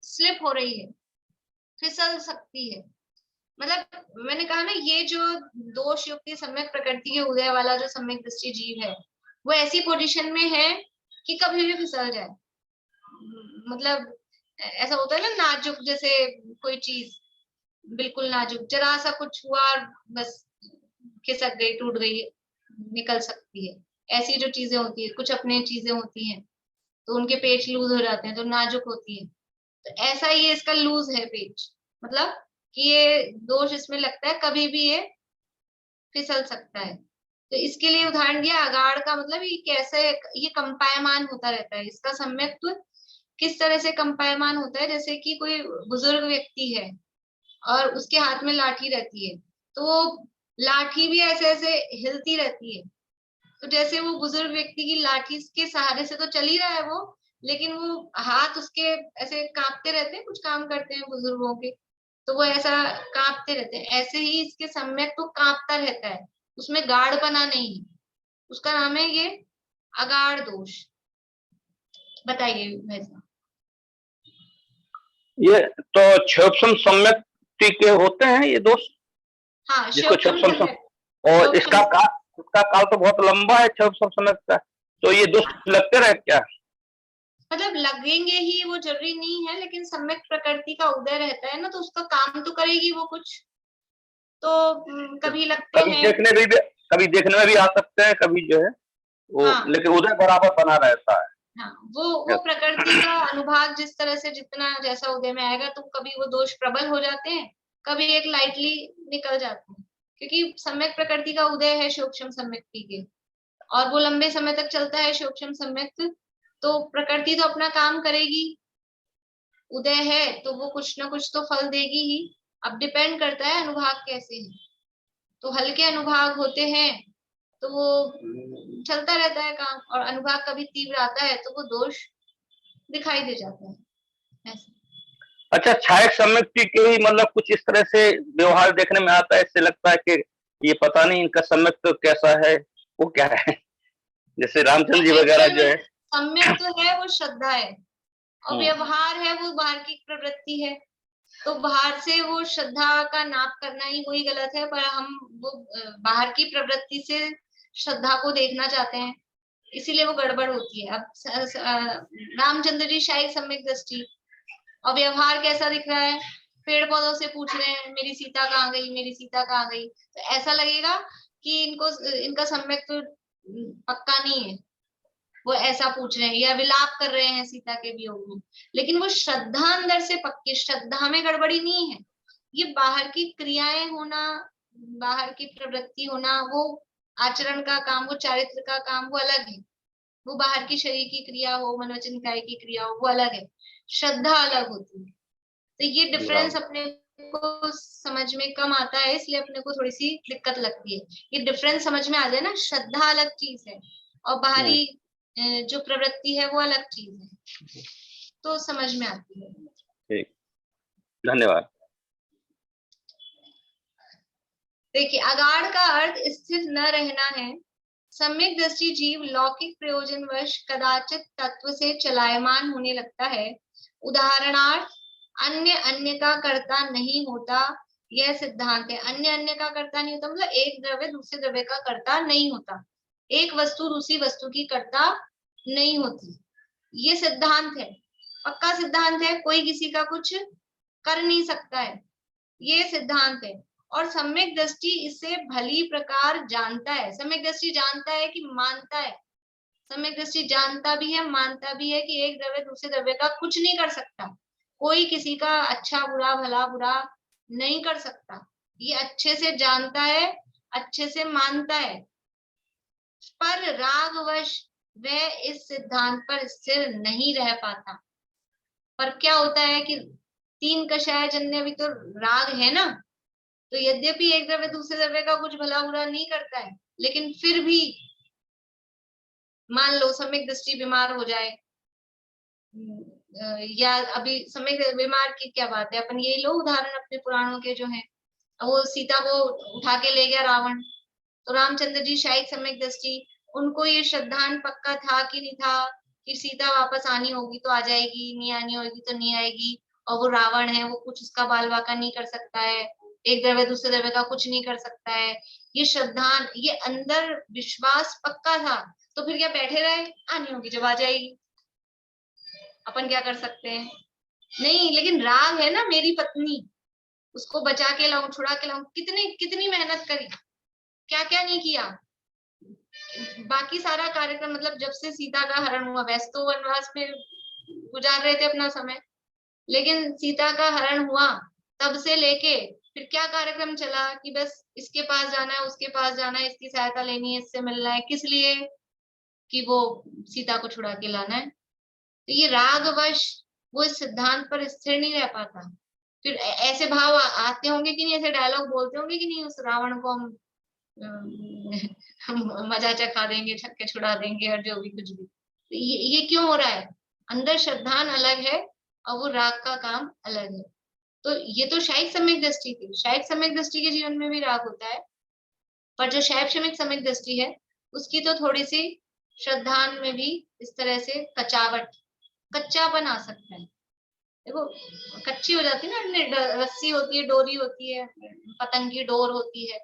स्लिप हो रही है, फिसल सकती है। मतलब मैंने कहा ना, ये जो दोष युक्ति सम्यक प्रकृति के उदय वाला जो सम्यक दृष्टि जीव है, वो ऐसी पोजीशन में है कि कभी भी फिसल जाए। मतलब ऐसा होता है ना, नाजुक जैसे कोई चीज, बिल्कुल नाजुक, जरा सा कुछ हुआ और बस खिसक गई, टूट गई, निकल सकती है। ऐसी जो चीजें होती है, कुछ अपने चीजें होती हैं तो उनके पेच लूज हो जाते हैं, तो नाजुक होती है। तो ऐसा ये इसका लूज है पेच, मतलब कि ये दोष इसमें लगता है, कभी भी ये फिसल सकता है। तो इसके लिए उदाहरण दिया अगाड़ का, मतलब ये कैसे, ये कंपायमान होता रहता है। इसका सम्यक्त्व किस तरह से कंपायमान होता है, जैसे कि कोई बुजुर्ग व्यक्ति है और उसके हाथ में लाठी रहती है, तो वो लाठी भी ऐसे ऐसे हिलती रहती है। तो जैसे वो बुजुर्ग व्यक्ति की लाठी के सहारे से तो चल ही रहा है वो, लेकिन वो हाथ उसके ऐसे कांपते रहते हैं, कुछ काम करते हैं बुजुर्गों के, तो वो ऐसा कांपते रहते हैं। ऐसे ही इसके सम्यक तो कांपता रहता है, उसमें गाढ़पना नहीं है। उसका नाम है ये अगाढ़ दोष। बताइए भाई साहब। ये तो क्षोभसम सम्यक के होते हैं ये दोष, हाँ, जिसको क्षोभसम सम्यक। और इसका काल तो बहुत लंबा है क्षोभसम सम्यक का, तो ये दोष लगते रहे क्या? मतलब लगेंगे ही, वो जरूरी नहीं है, लेकिन सम्यक प्रकृति का उदय रहता है ना, तो उसका काम तो करेगी वो कुछ, तो कभी लगते कभी हैं, कभी देखने में भी आ सकते हैं, कभी जो है वो, हाँ, लेकिन उदय बराबर बना रहता है। हाँ, वो प्रकृति का अनुभाग जिस तरह से जितना जैसा उदय में आएगा, तो कभी वो दोष प्रबल हो जाते हैं, कभी एक लाइटली निकल जाते हैं, क्योंकि सम्यक प्रकृति का उदय है सूक्ष्म सम्यक्ति के, और वो लंबे समय तक चलता है सूक्ष्म सम्यक्त, तो प्रकृति तो अपना काम करेगी, उदय है तो वो कुछ ना कुछ तो फल देगी ही। अब डिपेंड करता है अनुभाग कैसे है, तो हल्के अनुभाग होते हैं तो वो चलता रहता है काम, और अनुभाग कभी तीव्र आता है तो वो दोष दिखाई दे जाता है ऐसे। अच्छा, छायक सम्यक्ति के ही मतलब कुछ इस तरह से व्यवहार देखने में आता है, इससे लगता है कि ये पता नहीं इनका सम्यक तो कैसा है, वो क्या है, जैसे रामचंद्र जी वगैरह जो है। सम्यक तो है वो श्रद्धा है, और हम्म। व्यवहार है वो बाहर की प्रवृत्ति है, तो बाहर से वो श्रद्धा का नाप करना ही वही गलत है, पर हम वो बाहर की प्रवृत्ति से श्रद्धा को देखना चाहते हैं, इसीलिए वो गड़बड़ होती है। अब रामचंद्र जी शाही सम्यक दृष्टि, और व्यवहार कैसा दिख रहा है, पेड़ पौधों से पूछ रहे हैं मेरी सीता कहाँ गई, मेरी सीता कहाँ गई, तो ऐसा लगेगा कि इनका सम्यक तो पक्का नहीं है, वो ऐसा पूछ रहे हैं या विलाप कर रहे हैं सीता के वियोग में, लेकिन वो श्रद्धा अंदर से पक्की, श्रद्धा में गड़बड़ी नहीं है। ये बाहर की क्रियाएं होना, बाहर की प्रवृत्ति होना, वो आचरण का काम, वो चारित्र का काम, वो अलग है। वो बाहर की शरीर की क्रिया हो, मनोवचन काया की क्रिया हो, वो अलग है, श्रद्धा अलग होती है। तो ये डिफरेंस अपने को समझ में कम आता है, इसलिए अपने को थोड़ी सी दिक्कत लगती है। ये डिफरेंस समझ में आ जाए ना, श्रद्धा अलग चीज है और बाहरी जो प्रवृत्ति है वो अलग चीज है, तो समझ में आती है। ठीक, धन्यवाद। देखिए, अगाढ़ का अर्थ स्थिर न रहना है। सम्यक दृष्टि जीव लौकिक प्रयोजनवश कदाचित तत्व से चलायमान होने लगता है। उदाहरणार्थ, अन्य अन्य का कर्ता नहीं होता, यह सिद्धांत है। अन्य अन्य का कर्ता नहीं होता मतलब एक द्रव्य दूसरे द्रव्य का कर्ता नहीं होता, एक वस्तु दूसरी वस्तु की कर्ता नहीं होती, ये सिद्धांत है, पक्का सिद्धांत है, कोई किसी का कुछ कर नहीं सकता है, ये सिद्धांत है। और सम्यक दृष्टि इसे भली प्रकार जानता है। सम्यक दृष्टि जानता है कि मानता है, सम्यक दृष्टि जानता भी है, मानता भी है कि एक द्रव्य दूसरे द्रव्य का कुछ नहीं कर सकता, कोई किसी का अच्छा बुरा भला बुरा नहीं कर सकता, ये अच्छे से जानता है, अच्छे से मानता है। पर रागवश वह इस सिद्धांत पर स्थिर नहीं रह पाता। पर क्या होता है कि तीन कषाय जन्य भी तो राग है ना, तो यद्यपि एक द्रव्य दूसरे द्रव्य का कुछ भला बुरा नहीं करता है, लेकिन फिर भी मान लो सम्यक दृष्टि बीमार हो जाए, या अभी सम्यक बीमार की क्या बात है, अपन यही लो उदाहरण अपने पुराणों के जो है, अब वो सीता को उठा के ले गया रावण, तो रामचंद्र जी शायद सम्यक दृष्टि, उनको ये श्रद्धान पक्का था कि नहीं था कि सीता वापस आनी होगी तो आ जाएगी, नहीं आनी होगी तो नहीं आएगी, और वो रावण है, वो कुछ उसका बाल बाका नहीं कर सकता है, एक द्रव्य दूसरे द्रव्य का कुछ नहीं कर सकता है, ये श्रद्धान, ये अंदर विश्वास पक्का था, तो फिर क्या बैठे रहे, आनी होगी जब आ जाएगी, अपन क्या कर सकते हैं। नहीं, लेकिन राग है ना, मेरी पत्नी, उसको बचा के लाऊं, छुड़ा के लाऊं, कितनी मेहनत करी, क्या क्या नहीं किया, बाकी सारा कार्यक्रम, मतलब जब से सीता का हरण हुआ, वैसे तो वनवास में गुजार रहे थे अपना समय, लेकिन सीता का हरण हुआ तब से लेके फिर क्या कार्यक्रम चला कि बस इसके पास जाना है, उसके पास जाना है, इसकी सहायता लेनी है, इससे मिलना है, किस लिए, कि वो सीता को छुड़ा के लाना है। तो ये रागवश वो इस सिद्धांत पर स्थिर नहीं रह पाता। फिर ऐसे भाव आते होंगे कि नहीं, ऐसे डायलॉग बोलते होंगे कि नहीं, उस रावण को हम मजा चखा देंगे, छक्के छुड़ा देंगे, और जो भी कुछ भी। तो ये क्यों हो रहा है, अंदर श्रद्धान अलग है और वो राग का काम अलग है। तो ये तो शायद सम्यक दृष्टि थी, शायद सम्यक दृष्टि के जीवन में भी राग होता है, पर जो शायद सम्यक दृष्टि है उसकी तो थोड़ी सी श्रद्धान में भी इस तरह से कच्चापन आ सकता है। देखो कच्ची हो जाती है ना, रस्सी होती है, डोरी होती है, पतंग की डोर होती है,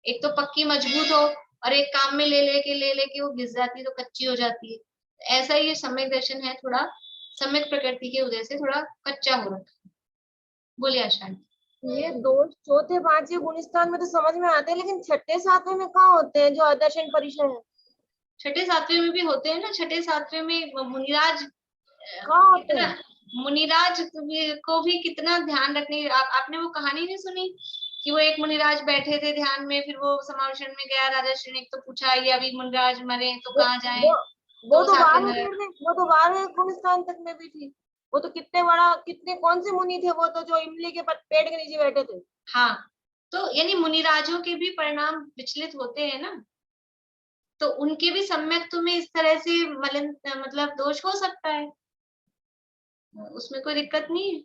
एक तो पक्की मजबूत हो और एक काम में ले लेके वो घिस जाती है, तो कच्ची हो जाती है। ऐसा ही सम्यक दर्शन है, थोड़ा सम्यक प्रकृति के उदय से थोड़ा कच्चा हो रखा है। बोलिए आशा। ये दोष चौथे पांचवे गुणस्थान में तो समझ में आते हैं, लेकिन छठे सातवें में कहाँ होते हैं जो आदर्शन परिचय है? छठे सातवें में भी होते हैं ना, छठे सातवें में मुनिराज कहाँ होते हैं? मुनिराज को भी कितना ध्यान रखने, आपने वो कहानी नहीं सुनी कि वो एक मुनिराज बैठे थे ध्यान में, फिर वो समावेशन में गया, राजा श्रेणी तो पूछा ये अभी मुनिराज मरे तो कहाँ जाएं, वो तो 12वें गुणस्थान तक में भी थी। वो तो कितने कौन से मुनि थे, वो तो जो इमली के पेड़ के नीचे बैठे थे। हाँ, तो यानी मुनिराजों के भी परिणाम विचलित होते हैं ना, तो उनके भी सम्यक्त्व में इस तरह से मतलब दोष हो सकता है, उसमें कोई दिक्कत नहीं है।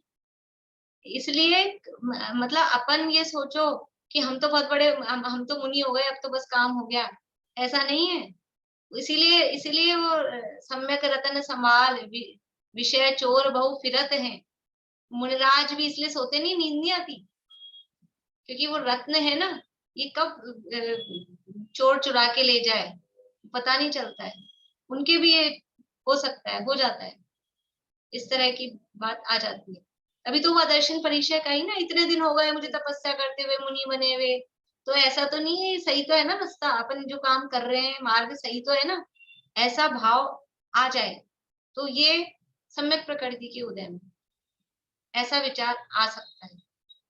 इसलिए मतलब अपन ये सोचो कि हम तो बहुत बड़े, हम तो मुनि हो गए, अब तो बस काम हो गया, ऐसा नहीं है। इसीलिए वो सम्यक रतन समाल विषय चोर बहु फिरत है। मुनिराज भी इसलिए सोते नहीं, नींद नहीं आती, क्योंकि वो रत्न है ना, ये कब चोर चुरा के ले जाए पता नहीं चलता है। उनके भी ये हो सकता है, हो जाता है, इस तरह की बात आ जाती है। अभी तो वो दर्शन परिचय का ही ना, इतने दिन हो गए मुझे तपस्या करते हुए, मुनि बने हुए, तो ऐसा तो नहीं है, सही तो है ना रास्ता, अपन जो काम कर रहे हैं मार्ग सही तो है ना, ऐसा भाव आ जाए तो ये सम्यक प्रकृति के उदय में ऐसा विचार आ सकता है,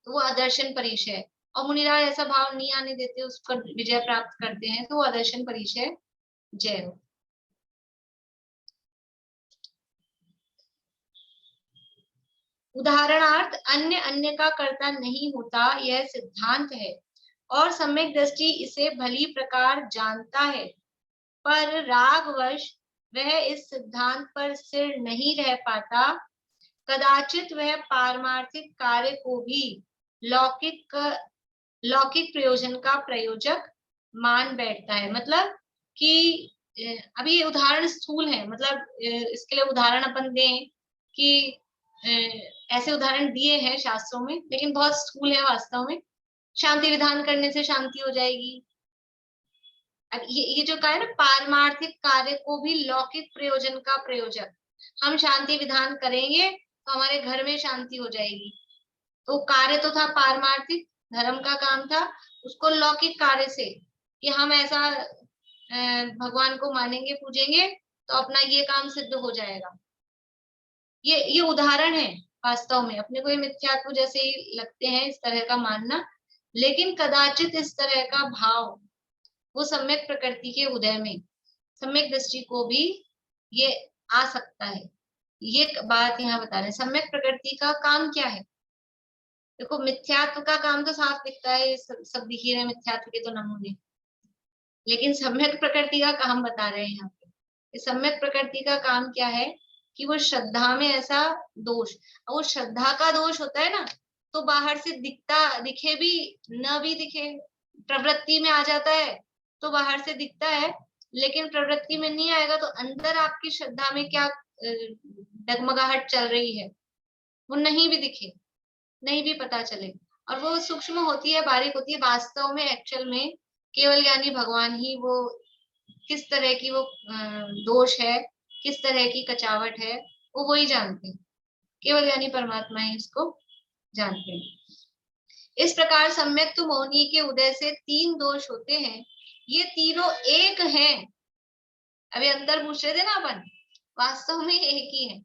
तो वो आदर्शन परिचय। और मुनिराज ऐसा भाव नहीं आने देते, उस पर विजय प्राप्त करते हैं, तो वो आदर्शन परिचय जय हो। उदाहरणार्थ अन्य अन्य का कर्ता नहीं होता, यह सिद्धांत है और सम्यक दृष्टि इसे भली प्रकार जानता है, पर रागवश वह इस सिद्धांत पर स्थिर नहीं रह पाता। कदाचित वह पारमार्थिक कार्य को भी लौकिक प्रयोजन का प्रयोजक मान बैठता है। मतलब कि अभी उदाहरण स्थूल है, मतलब इसके लिए उदाहरण अपन दें कि ऐसे उदाहरण दिए हैं शास्त्रों में, लेकिन बहुत स्थूल है वास्तव में। शांति विधान करने से शांति हो जाएगी। अब ये जो कहा है ना, पारमार्थिक कार्य को भी लौकिक प्रयोजन का प्रयोजक, हम शांति विधान करेंगे तो हमारे घर में शांति हो जाएगी, तो कार्य तो था पारमार्थिक, धर्म का काम था, उसको लौकिक कार्य से कि हम ऐसा भगवान को मानेंगे पूजेंगे तो अपना ये काम सिद्ध हो जाएगा। ये उदाहरण है वास्तव में, अपने को ये मिथ्यात्व जैसे ही लगते हैं इस तरह का मानना, लेकिन कदाचित इस तरह का भाव वो सम्यक प्रकृति के उदय में सम्यक दृष्टि को भी ये आ सकता है। ये बात यहाँ बता रहे हैं, सम्यक प्रकृति का काम क्या है। देखो मिथ्यात्व का काम तो साफ दिखता है, सब दिख ही रहे मिथ्यात्व के तो नमूने, लेकिन सम्यक प्रकृति का काम बता रहे हैं यहाँ पे। सम्यक प्रकृति का काम क्या है कि वो श्रद्धा में ऐसा दोष, वो श्रद्धा का दोष होता है ना, तो बाहर से दिखे भी न भी दिखे, प्रवृत्ति में आ जाता है तो बाहर से दिखता है, लेकिन प्रवृत्ति में नहीं आएगा तो अंदर आपकी श्रद्धा में क्या डगमगाहट चल रही है वो नहीं भी दिखे, नहीं भी पता चले, और वो सूक्ष्म होती है, बारीक होती है। वास्तव में एक्चुअल में केवल ज्ञानी भगवान ही वो किस तरह की वो दोष है, किस तरह की कचावट है, वो वही जानते हैं। केवल ज्ञानी परमात्मा ही इसको जानते हैं। इस प्रकार सम्यक्त मौनी के उदय से 3 दोष होते हैं, ये तीनों एक हैं। अभी अंदर पूछ रहे थे ना अपन, वास्तव में एक ही है,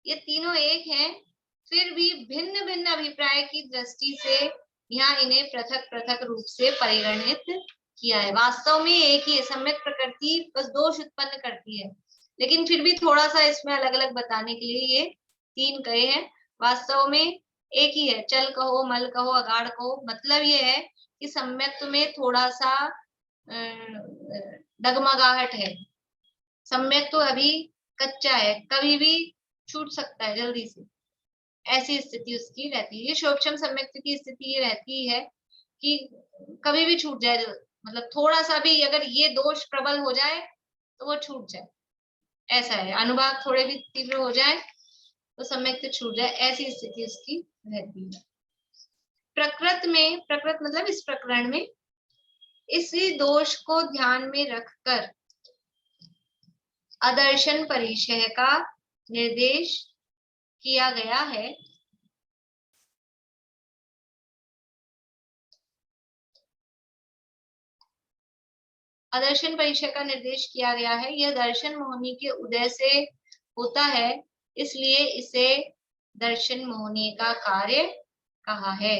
ये तीनों एक हैं, फिर भी भिन्न भिन्न अभिप्राय की दृष्टि से यहाँ इन्हें पृथक पृथक रूप से परिगणित किया है। वास्तव में एक ही है, सम्यक प्रकृति बस दोष उत्पन्न करती है, लेकिन फिर भी थोड़ा सा इसमें अलग अलग बताने के लिए ये 3 कहे हैं। वास्तव में एक ही है, चल कहो, मल कहो, अगाड़ कहो, मतलब ये है कि सम्यक्त में थोड़ा सा डगमगाहट है, सम्यक तो अभी कच्चा है, कभी भी छूट सकता है जल्दी से, ऐसी स्थिति उसकी रहती है। ये शोभक्षम सम्यक्त की स्थिति ये रहती है कि कभी भी छूट जाए, मतलब थोड़ा सा भी अगर ये दोष प्रबल हो जाए तो वो छूट जाए, ऐसा है। अनुभाग थोड़े भी तीव्र हो जाए तो सम्यक्त छूट जाए, ऐसी स्थिति उसकी रहती है। प्रकृत में, प्रकृत मतलब इस प्रकरण में, इसी दोष को ध्यान में रखकर अदर्शन परिचय का निर्देश किया गया है। अदर्शन परिचय का निर्देश किया गया है। यह दर्शन मोहनी के उदय से होता है, इसलिए इसे दर्शन मोहनी का कार्य कहा है।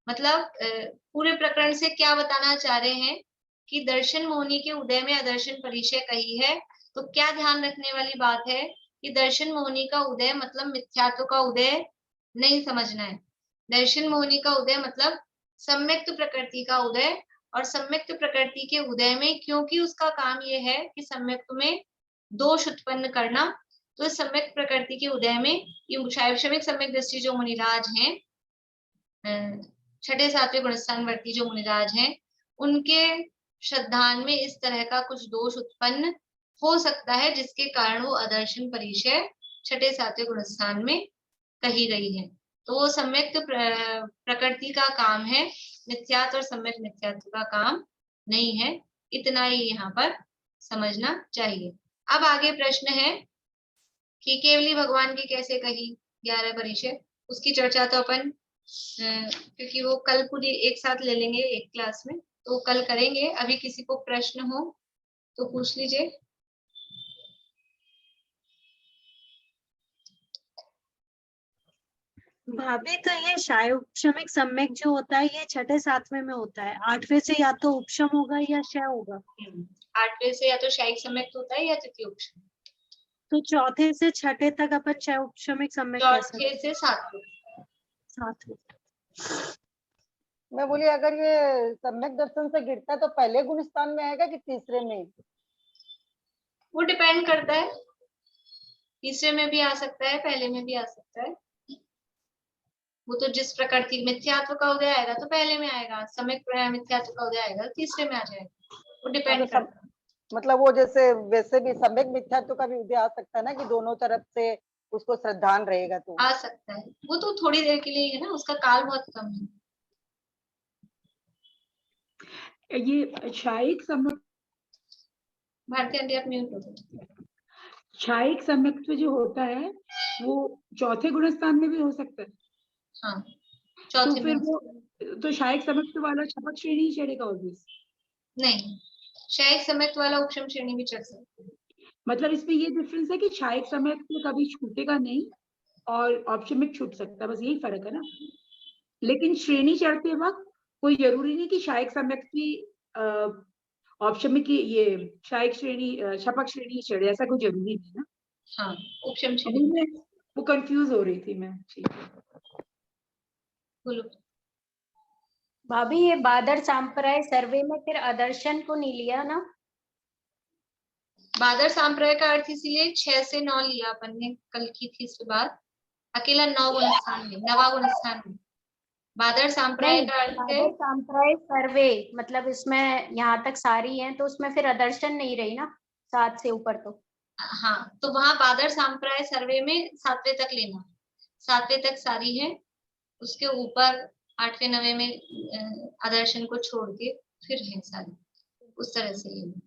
मतलब पूरे प्रकरण से क्या बताना चाह रहे हैं कि दर्शन मोहनी के उदय में अदर्शन परिचय कही है, तो क्या ध्यान रखने वाली बात है कि दर्शन मोहनी का उदय मतलब मिथ्यात्व का उदय नहीं समझना है। दर्शन मोहनी का उदय मतलब सम्यक्त प्रकृति का उदय, और सम्यक्त प्रकृति के उदय में क्योंकि उसका काम ये है कि सम्यक्त में दोष उत्पन्न करना, तो सम्यक्त प्रकृति के उदय में ये शैवशमिक सम्यक दृष्टि जो मुनिराज हैं, 6ठे 7वें गुणस्थान वर्ती जो मुनिराज हैं, उनके श्रद्धान में इस तरह का कुछ दोष उत्पन्न हो सकता है, जिसके कारण वो अदर्शन परिचय 6ठे 7वें गुणस्थान में कही गई है। तो वो सम्यक्त प्रकृति का काम है, मिथ्यात्व और सम्यक मिथ्यात्व का काम नहीं है। इतना ही यहाँ पर समझना चाहिए। अब आगे प्रश्न है कि केवली भगवान की कैसे कही 11 परिचय, उसकी चर्चा तो अपन क्योंकि वो कल पूरी एक साथ ले लेंगे एक क्लास में, तो कल करेंगे। अभी किसी को प्रश्न हो तो पूछ लीजिए। भाभी तो ये शैवक्षमिक सम्यक जो होता है ये 6ठे 7वें में होता है, 8वें से या तो उपशम होगा या क्षय होगा। 8वें से या तो शैविक सम्यक होता है या तृतीय उपशम। तो 4थे से 6ठे तक अपन शैवक्षमिक सम्यक कह सकते हैं। 4थे से 7वें। मैं बोली अगर ये सम्यक दर्शन से गिरता है तो पहले गुणस्थान में आएगा कि तीसरे में? वो डिपेंड करता है, तीसरे में भी आ सकता है, पहले में भी आ सकता है। वो तो जिस प्रकृति मिथ्यात्व का उदय आएगा तो पहले में आएगा, सम्यक मिथ्यात्व का उदय आएगा तो तीसरे में आ जाएगा, वो डिपेंड करता है। मतलब वो जैसे वैसे भी सम्यक मिथ्यात्व का भी उदय आ सकता है ना, कि दोनों तरफ से उसको श्रद्धान रहेगा तो आ सकता है। वो तो थोड़ी देर के लिए है ना, उसका काल बहुत कम है। ये क्षायिक सम्यक, भारतीय आंटी आप म्यूट हो गए। क्षायिक सम्यक्त्व जो होता है वो 4थे गुणस्थान में भी हो सकता है। हाँ, तो चौथे फिर में वो तो क्षायिक सम्यक्त्व वाला छपक श्रेणी ही चढ़ेगा ऑब्वियस। नहीं, क्षायिक सम्यक्त वाला उपशम श्रेणी भी चढ़ सकता है। मतलब इसमें ये डिफरेंस है कि क्षायिक सम्यक्त्व कभी छूटेगा नहीं और औपशमिक छूट सकता है, बस यही फर्क है ना। लेकिन श्रेणी चढ़ते वक्त कोई जरूरी नहीं कि क्षायिक सम्यक्त्व औपशमिक की ये क्षायिक श्रेणी छपक श्रेणी चढ़े, ऐसा कोई जरूरी नहीं ना। हाँ, उपशम श्रेणी। वो कंफ्यूज हो रही थी मैं। ठीक है, बोलो। भाभी ये बादर सांप्रदाय सर्वे में फिर अदर्शन को नहीं लिया ना? बादर सांप्रदाय का अर्थ इसीलिए 6 से 9 लिया अपन ने, कल की थी इसके बाद। अकेला 9 गुणस्थान में, 9वां गुणस्थान में बादर सांप्राय नहीं, का अर्थ है बादर सांप्राय सर्वे, मतलब इसमें यहाँ तक सारी हैं तो उसमें फिर आदर्शन नहीं रही ना 7 से ऊपर तो। हाँ, तो वहां बादर सांप्राय सर्वे में 7वें तक लेना, 7वें तक सारी है, उसके ऊपर 8वें 9वें में आदर्शन को छोड़ के फिर है सारी, उस तरह से लेना।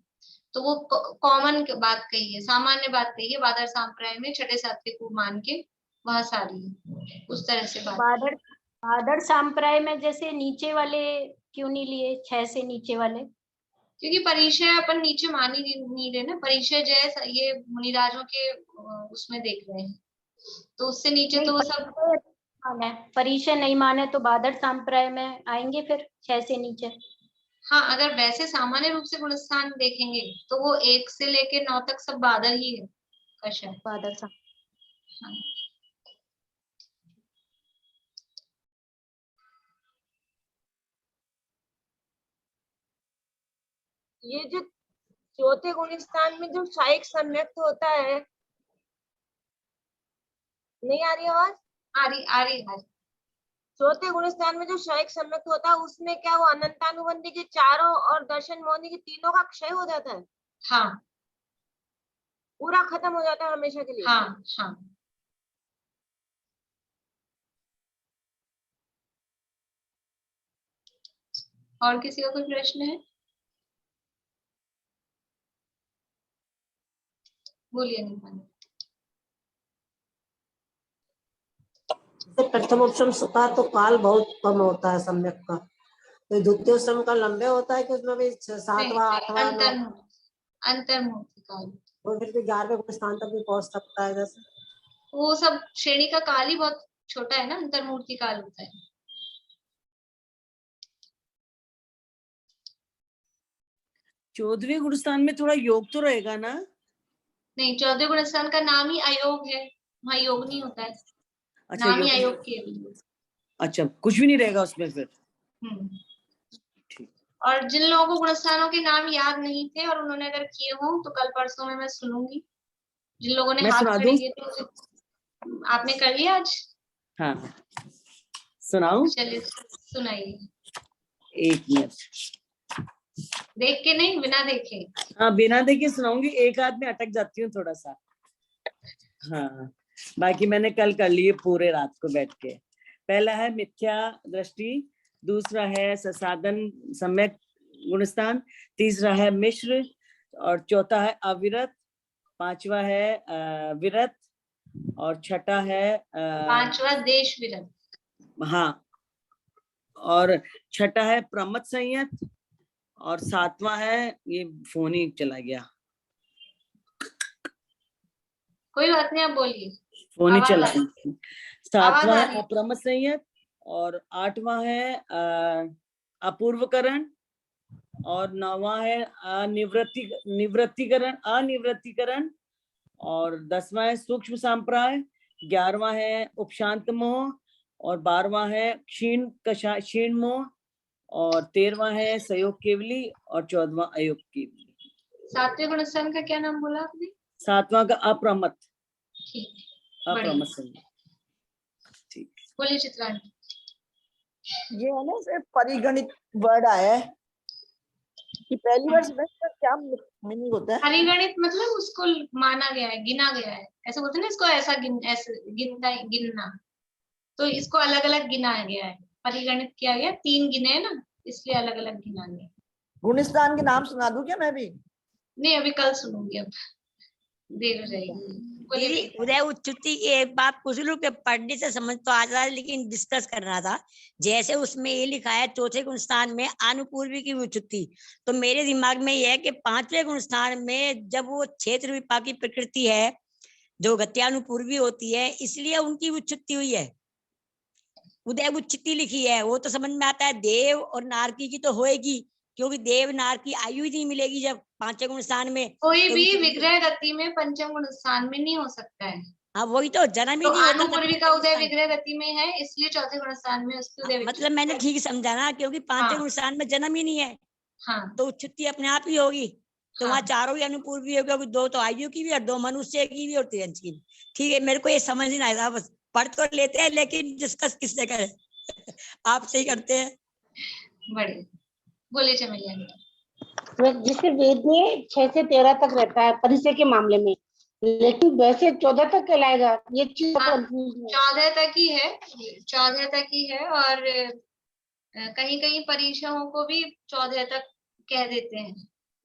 तो वो कॉमन बात कही है, सामान्य बात कही है, बादर सांप्राय में 6ठे 7वें को मान के वहां सारी है, उस तरह से बात। बादर बादर सांप्राय में जैसे नीचे वाले क्यों नहीं लिए, 6 से नीचे वाले? क्योंकि परिचय अपन नीचे मान ही नहीं रहे ना, परिचय जय ये मुनिराजों के उसमें देख रहे हैं, तो उससे नीचे तो वो सब माने परिचय नहीं माने तो बादर सांप्राय में आएंगे फिर 6 से नीचे। हाँ, अगर वैसे सामान्य रूप से गुणस्थान देखेंगे तो वो 1 से लेके 9 तक सब बादर ही है, कशा बादर सा। हाँ। ये जो चौथे गुणस्थान में जो शायिक सम्यक्त होता है, नहीं आ रही आवाज? आ रही। चौथे गुणस्थान में जो शायिक सम्यक्त होता है उसमें क्या वो अनंतानुबंधी के चारों और दर्शन मौनी के तीनों का क्षय हो जाता है? हाँ, पूरा खत्म हो जाता है हमेशा के लिए? हाँ हाँ। और किसी का कोई प्रश्न है? बोलिए नहीं। प्रथम उपशम का तो काल बहुत कम होता है सम्यक का, तो द्वितीय उपशम का लंबे होता है कि उसमें भी 7वां 8वां अंतर्मुखी काल, और फिर भी 11वें गुणस्थान तक भी पहुंच सकता है। जैसे वो सब श्रेणी का काल ही बहुत छोटा है ना, अंतर्मूर्ति काल होता है। 14वें गुणस्थान में थोड़ा योग तो रहेगा ना? नहीं, 14वें गुणस्थान का नाम ही अयोग है, वहाँ योग नहीं होता है। अच्छा, नाम ही अयोग के लिए। अच्छा, कुछ भी नहीं रहेगा उसमें फिर। और जिन लोगों को गुणस्थानों के नाम याद नहीं थे और उन्होंने अगर किए हों तो कल परसों में मैं सुनूंगी। जिन लोगों ने हाथ खड़े किए थे, आपने कर लिया आज? हाँ, सुनाऊं? चलिए सुनाइए। 1 मिनट। देख के नहीं, बिना देखे। हाँ, बिना देखे सुनाऊंगी, एक हाथ में अटक जाती हूँ थोड़ा सा। हाँ, बाकी मैंने कल कर लिए पूरे रात को बैठ के। पहला है मिथ्या दृष्टि, दूसरा है ससाधन सम्यक गुणस्थान, तीसरा है मिश्र, और चौथा है अविरत, 5वां है विरत, और 6ठा है 5वां देश विरत। हाँ, और 6ठा है प्रमथ संयत, और 7वां है, ये फोन ही चला गया, कोई बात नहीं, आप बोलिए। फोन ही चला गया। 7वां है अप्रमथ संयत, और 8वां है अपूर्वकरण, और 9वां है अनिवृत्तिकरण, और 10वां है सूक्ष्म सांप्राय, 11वां है उपशांत मोह, और 12वां है क्षीण मोह, और 13वां है सहयोग केवली, और 14वां अयोग केवली। 7वें गुणस्थान का क्या नाम बोला आपने? 7वां का अप्रमथ। अप्रमथ संयत। ठीक, बोलिए चित्रांगी। ये है ना सिर्फ परिगणित वर्ड आया है कि पहली बार सुना, इसका क्या मीनिंग होता है? परिगणित मतलब उसको माना गया है, गिना गया है, ऐसे बोलते हैं ना, इसको ऐसा गिनना, तो इसको अलग अलग गिनाया गया है, परिगणित किया गया, 3 गिने हैं ना, इसलिए अलग अलग गिना गया। गुणस्थान के नाम सुना दूं क्या मैं भी? नहीं, अभी कल सुनूंगी, अब देर हो जाएगी। दीदी उदय उच्चुति की एक बात पूछ लूं कि पढ़ने से समझ तो आ रहा है लेकिन डिस्कस करना था। जैसे उसमें ये लिखा है चौथे गुणस्थान में अनुपूर्वी की उच्चुति, तो मेरे दिमाग में ये है कि 5वें गुणस्थान में जब वो क्षेत्र विपाक की प्रकृति है जो गत्यानुपूर्वी होती है, इसलिए उनकी उच्चुति हुई है, उदय उच्चुति लिखी है। वो तो समझ में आता है, देव और नारकी की तो होएगी, क्योंकि देव नार की आयु ही नहीं मिलेगी जब 5वें गुणस्थान में। कोई भी विग्रह गति में 5वें गुणस्थान में नहीं हो सकता है। हाँ, वही तो जन्म ही तो नहीं होता। अनुपूर्वी का उदय विग्रह गति में है, इसलिए चौथे गुणस्थान में उसके उदय। मतलब मैंने ठीक समझा ना, क्योंकि 5वें गुणस्थान में जन्म ही नहीं है। हाँ, तो उच्चुति अपने आप ही होगी। तो वहाँ चारों ही अनुपूर्वी होगा, 2 तो आयु की भी और 2 मनुष्य की भी और 3 की भी। ठीक है, मेरे को ये समझ नहीं आया, बस पढ़ तो लेते हैं लेकिन डिस्कस किससे करें। आप सही करते हैं। बढ़िया, बोलिए चमेलिया। जैसे वेद में 6 से 13 तक रहता है परिचय के मामले में, लेकिन वैसे 14 तक कहलाएगा, ये चीज कंफ्यूज है। 14 तक ही है, 14 तक ही है। और कहीं कहीं परीक्षाओं को भी 14 तक कह देते हैं,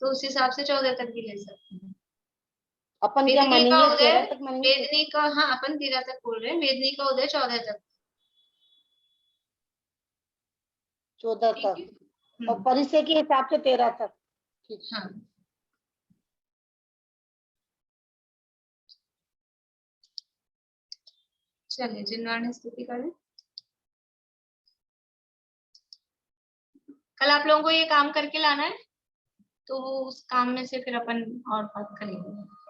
तो उस हिसाब से 14 तक भी ले सकते हैं। अपन क्या वेदनी का मानेंगे, उदय, 13 तक मानेंगे? वेदनी का, हाँ अपन 13 तक बोल रहे हैं, वेदनी का उदय 14 तक। 14 तक और परिचय के हिसाब से 13 तक। हाँ, चलिए जिन्वाण स्तुति करें। कल आप लोगों को ये काम करके लाना है, तो उस काम में से फिर अपन और बात करेंगे।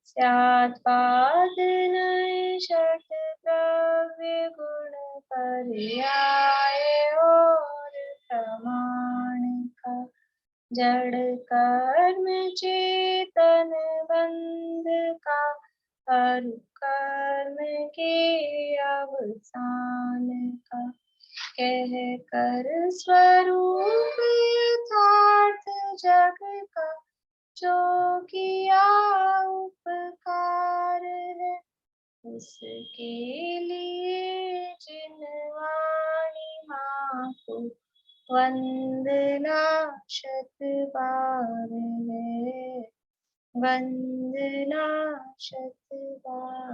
स्यात्पाद नय षट द्रव्य गुण पर्याय और प्रमाण का, जड़ कर्म चेतन बंध का, हर कर्म के अवसान का, कह कर स्वरूप यथार्थ जग का, जो किया उपकार है, उसके लिए जिनवाणी माँ को वंदना शत बार है, वंदना शत बार।